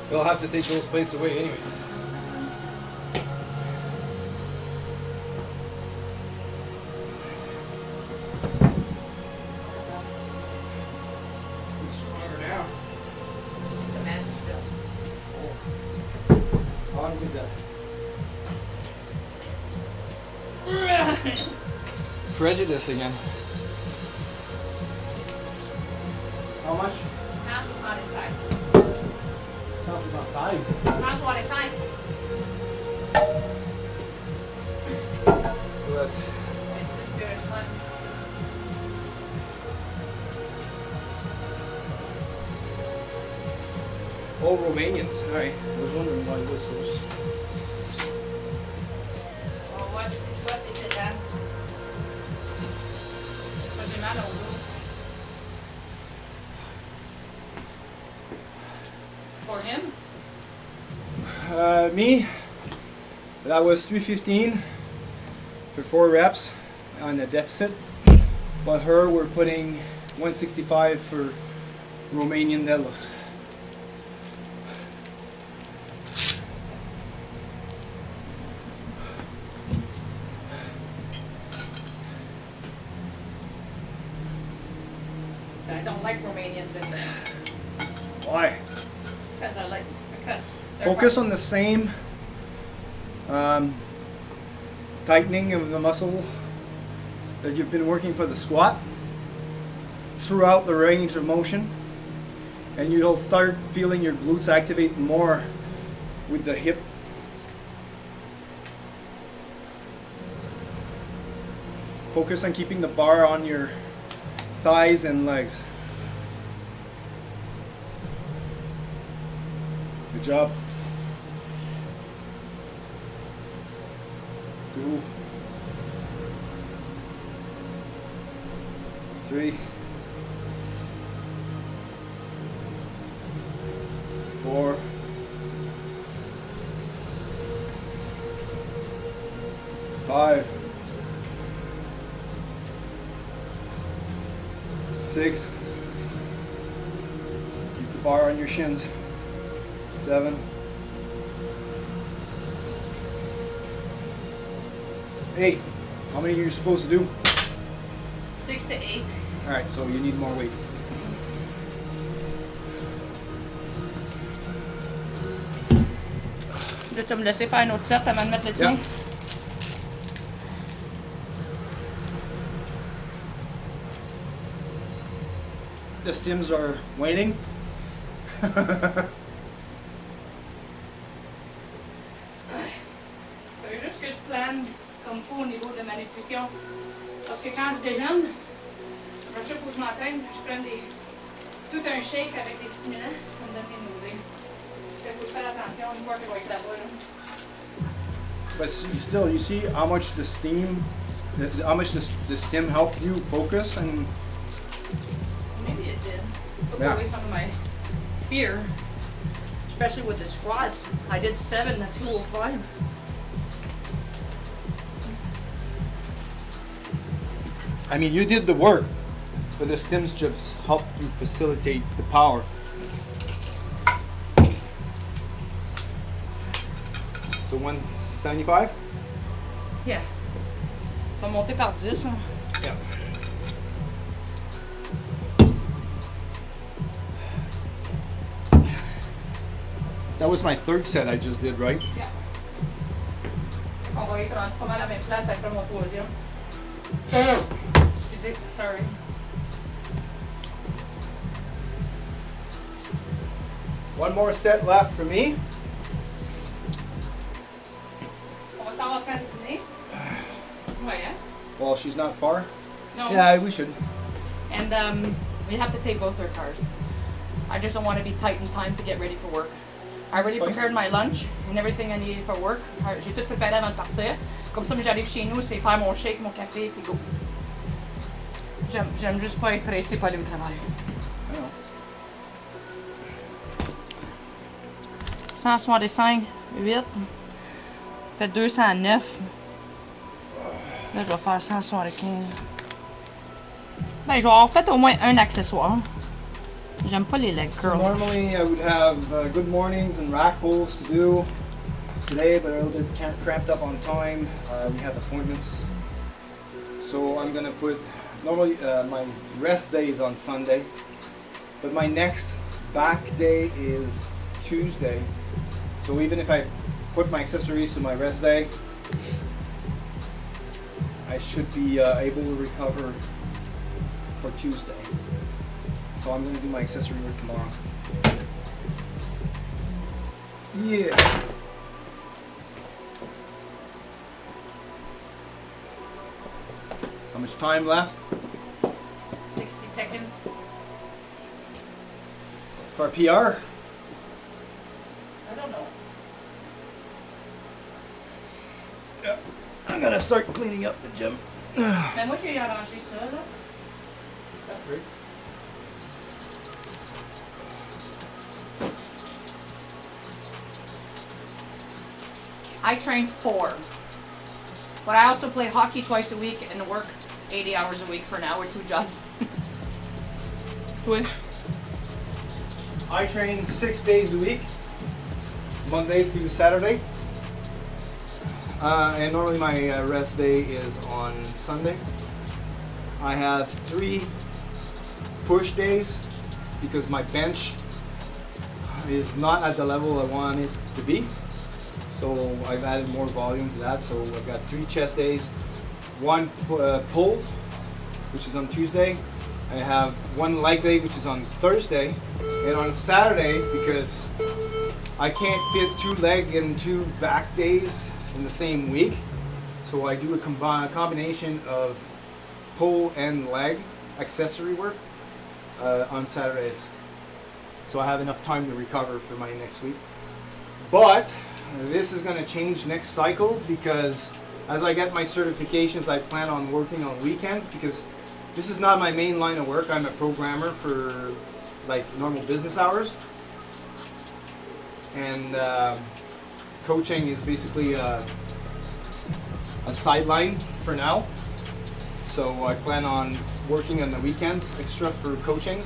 They'll have to take those plates away anyways. It's stronger now. It's a magic spell. How long did that? Prejudice again. How much? Sounds what's on his side. Something's outside. Sounds what his side. But It's the spirit's one. oh, Romanians. Alright. I was wondering why this was. Oh, what c'était là? Ça fait mal au dos. For him? Me, that was 315 for 4 reps on the deficit. But her, we're putting 165 for Romanian deadlifts. I don't like Romanians anymore. Why? Because they're Focus on the same tightening of the muscle that you've been working for the squat throughout the range of motion, and you'll start feeling your glutes activate more with the hip. Focus on keeping the bar on your thighs and legs. Good job. 2, 3, 4, 5, 6. Keep the bar on your shins. 7, 8. How many are you supposed to do? 6 to 8. Alright, so you need more weight. Veux-tu me laisser faire un autre set avant de mettre le tien? Yeah. The stims are waning. Faut juste que je plane comme faut au niveau de ma nutrition. Parce que quand je déjeune, après ça, il faut que je m'entraîne, puis je prenne tout un shake avec des stimulants, ça me donne des nausées. Il faut que je fasse attention une fois que je vais être là-bas. Là. But still, you see how much the steam, how much the stim helped you focus and Maybe it did. Took Yeah. away some of my fear, especially with the squats. I did 7 to 205. I mean, you did the work, but the stims just helped you facilitate the power. So 175? Yeah. Ça va monter par 10. Hein. Yeah. That was my third set I just did, right? Yeah. On va être rendu pas mal à la même place après mon troisième. Excusez, sorry. One more set left for me. On va t'avoir qu'à dîner. Ouais, hein? Well, she's not far. No. Yeah, we should. And we have to take both our cars. I just don't want to be tight in time to get ready for work. I already Fine. prepared my lunch and everything I needed for work. J'ai tout préparé avant de partir. Comme ça, j'arrive chez nous, c'est faire mon shake, mon café, puis go. J'aime juste pas être pressé pour aller au travail. I know. 165, 8. Fait 209. Là, je vais faire 175. Ben, je vais avoir fait au moins un accessoire. J'aime pas les leg So curls. normally I would have good mornings and rack pulls to do today, but a little bit cramped up on time. We have appointments. So I'm gonna put, normally my rest day is on Sunday, but my next back day is Tuesday. So even if I put my accessories to my rest day, I should be able to recover for Tuesday. So I'm going to do my accessory work tomorrow. Yeah. How much time left 60 seconds. for PR? I don't know. Yeah. I'm going to start cleaning up the gym. Mais moi, j'ai arrangé ça, là. I train 4. But I also play hockey twice a week and work 80 hours a week for now with 2 jobs. Twitch. I train 6 days a week, Monday to Saturday. And normally my rest day is on Sunday. I have 3 push days because my bench is not at the level I want it to be. So I've added more volume to that. So I've got 3 chest days, 1 pull, which is on Tuesday. I have 1 leg day, which is on Thursday. And on Saturday, because I can't fit 2 leg and 2 back days in the same week, so I do a combination of pull and leg accessory work on Saturdays. So I have enough time to recover for my next week. But this is going to change next cycle, because as I get my certifications, I plan on working on weekends, because this is not my main line of work. I'm a programmer for like normal business hours, and coaching is basically a sideline for now. So I plan on working on the weekends extra for coaching.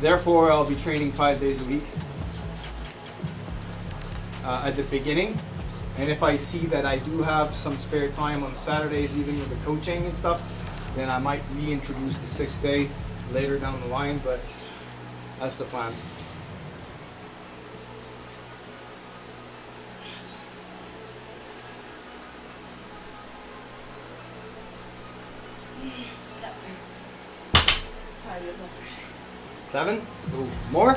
Therefore, I'll be training 5 days a week at the beginning. And if I see that I do have some spare time on Saturdays, even with the coaching and stuff, then I might reintroduce the 6th day later down the line, but that's the plan. Seven? Ooh, more?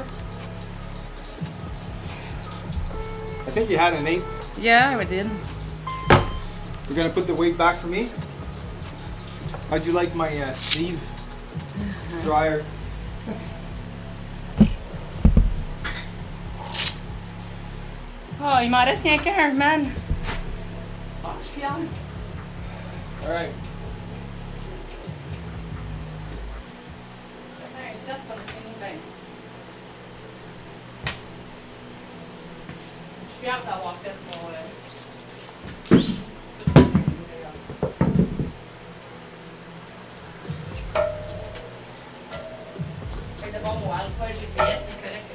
I think you had an 8. Yeah, I did. You're gonna put the weight back for me? How'd you like my sleeve dryer? Oh, il m'en reste rien qu'un, man. Oh, je suis fière. Alright. Un set pour le finir bien. Je suis fière d'avoir fait mon... D'abord, mon alpha GPS, c'est correct.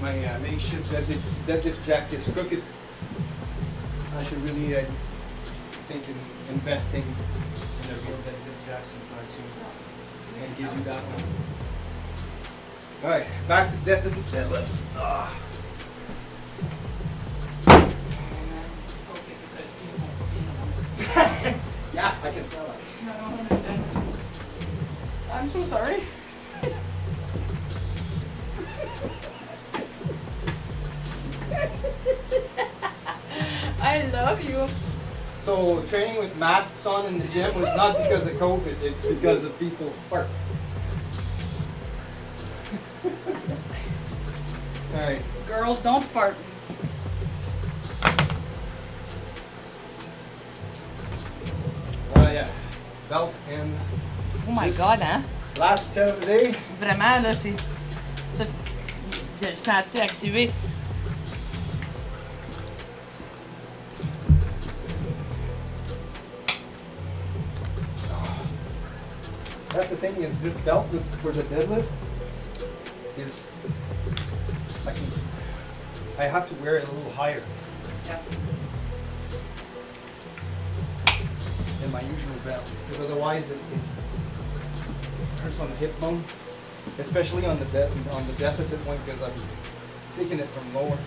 My makeshift deadlift jack is crooked. I should really think in investing in a real deadlift jack sometime soon. And give you that one. Alright, back to deadlifts. Yeah, I can smell it. I'm so sorry. I love you. So training with masks on in the gym was not because of COVID, it's because of people fart. Alright. Girls don't fart. Yeah. Belt and Oh my Just- god, hein? last set of the day. Vraiment, là, c'est. Ça, je le senti activé. That's the thing, is this belt for the deadlift is I have to wear it a little higher Yeah. than my usual belt, because otherwise it hurts on the hip bone, especially on the deficit one, because I'm taking it from lower.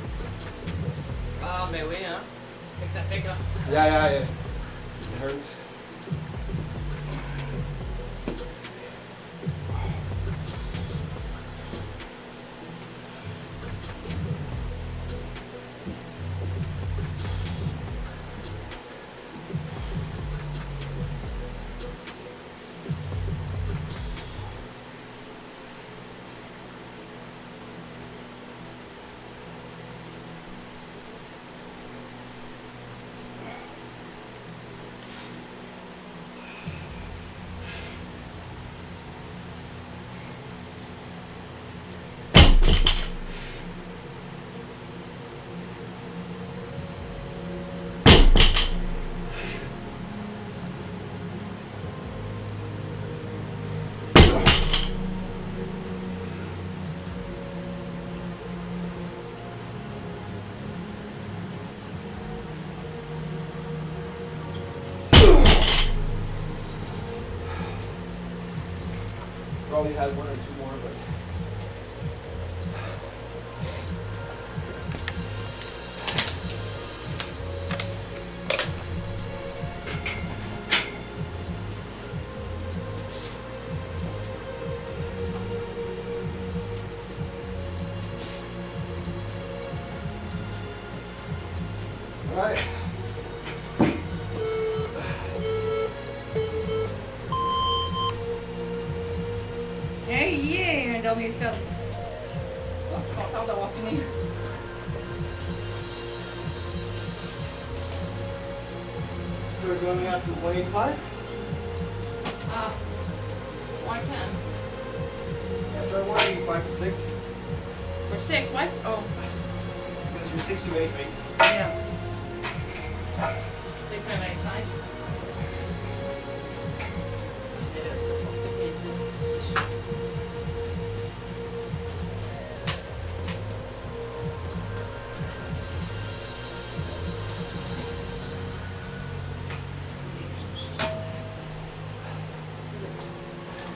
Ah, mais oui, hein? Fait que ça fait comme. Yeah. It hurts. Probably had one or two more, but. All right. Hey, yeah, un dernier set. Oh, je suis contente d'avoir fini. So we're going out to 185? Ah, why can't? Yeah, try 185 for 6. For 6, why? Oh, Because you're 6 to 8, right? yeah. 6 and 8 side. It is so fucking exist.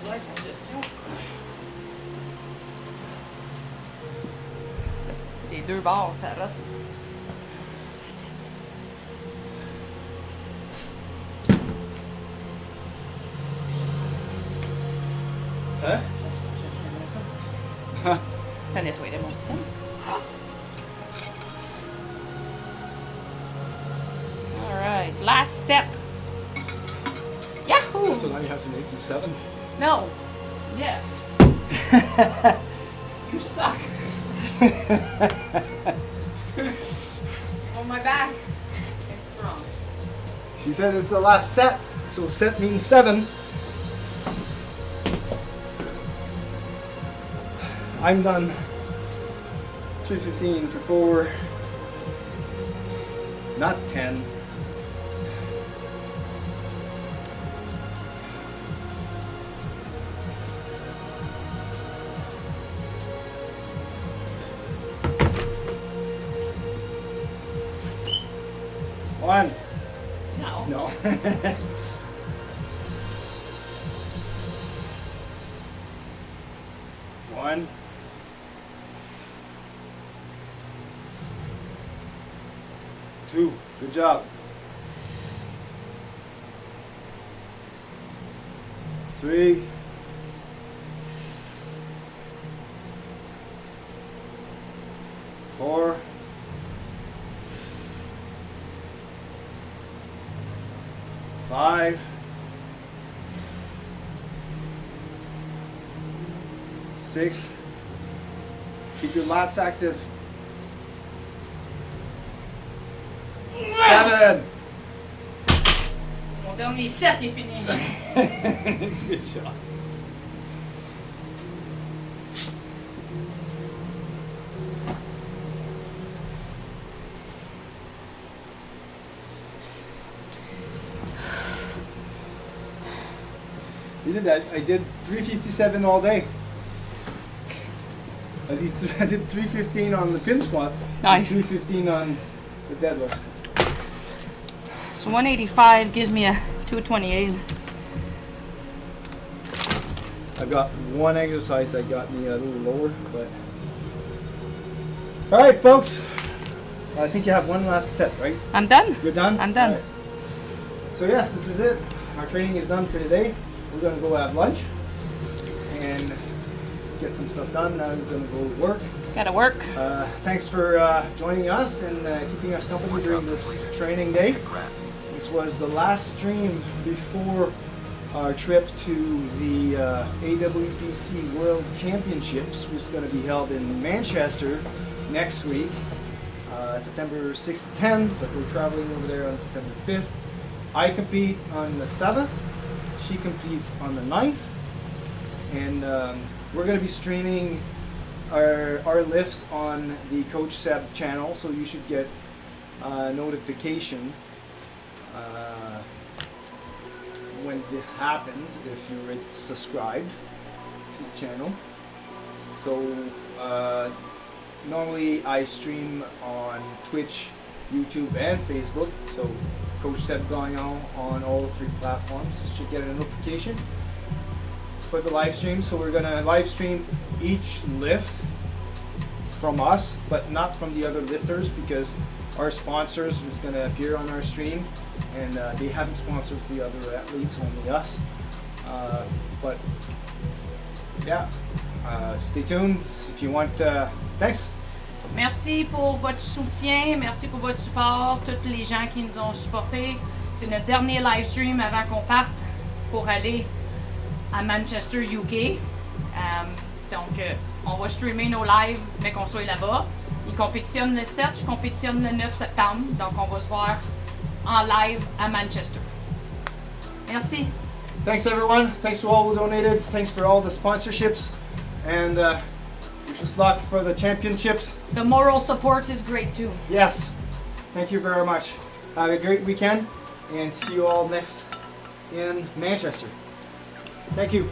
Like I just help. Des deux bords, ça rate. Huh? Ça nettoyait mon système. Alright, last set. Yahoo! So now you have to make them 7? No. Yes. You suck. On my back. It's strong. She said it's the last set, so set means 7. I'm done. 315 for 4. Not 10. One. No. No. One. Two. Good job. 3. 4. 5. 6. Keep your lats active. 7. Mon dernier set est fini. Good job. You did that. I did 357 all day. I did 315 on the pin squats. Nice. 315 on the deadlift. So 185 gives me a 228. I got one exercise that got me a little lower, but. All right, folks. I think you have one last set, right? I'm done. You're done? I'm done. All right. So yes, this is it. Our training is done for today. We're gonna go have lunch and get some stuff done. Now we're gonna go work. Gotta work. Thanks for joining us and keeping us company during this training day. This was the last stream before our trip to the AWPC World Championships, which is going to be held in Manchester next week, September 6th to 10th, but we're traveling over there on September 5th. I compete on the 7th, she competes on the 9th, and we're going to be streaming our lifts on the Coach Seb channel, so you should get a notification when this happens if you're subscribed to the channel. So normally I stream on Twitch, YouTube, and Facebook. So Coach Seb Gagnon on all 3 platforms. You should get a notification. for the live stream. So we're gonna live stream each lift from us, but not from the other lifters, because our sponsors is gonna appear on our stream, and they haven't sponsored the other athletes, only us. But yeah, stay tuned if you want. Thanks. Merci pour votre soutien, merci pour votre support, tous les gens qui nous ont supportés. C'est notre dernier live stream avant qu'on parte pour aller à Manchester, UK. Donc, on va streamer nos lives, mais qu'on soit là-bas. Ils compétitionnent le 7, je compétitionne le 9 septembre. Donc, on va se voir en live à Manchester. Merci. Thanks everyone. Thanks to all who donated. Thanks for all the sponsorships. And wish us luck for the championships. The moral support is great too. Yes. Thank you very much. Have a great weekend and see you all next in Manchester. Thank you.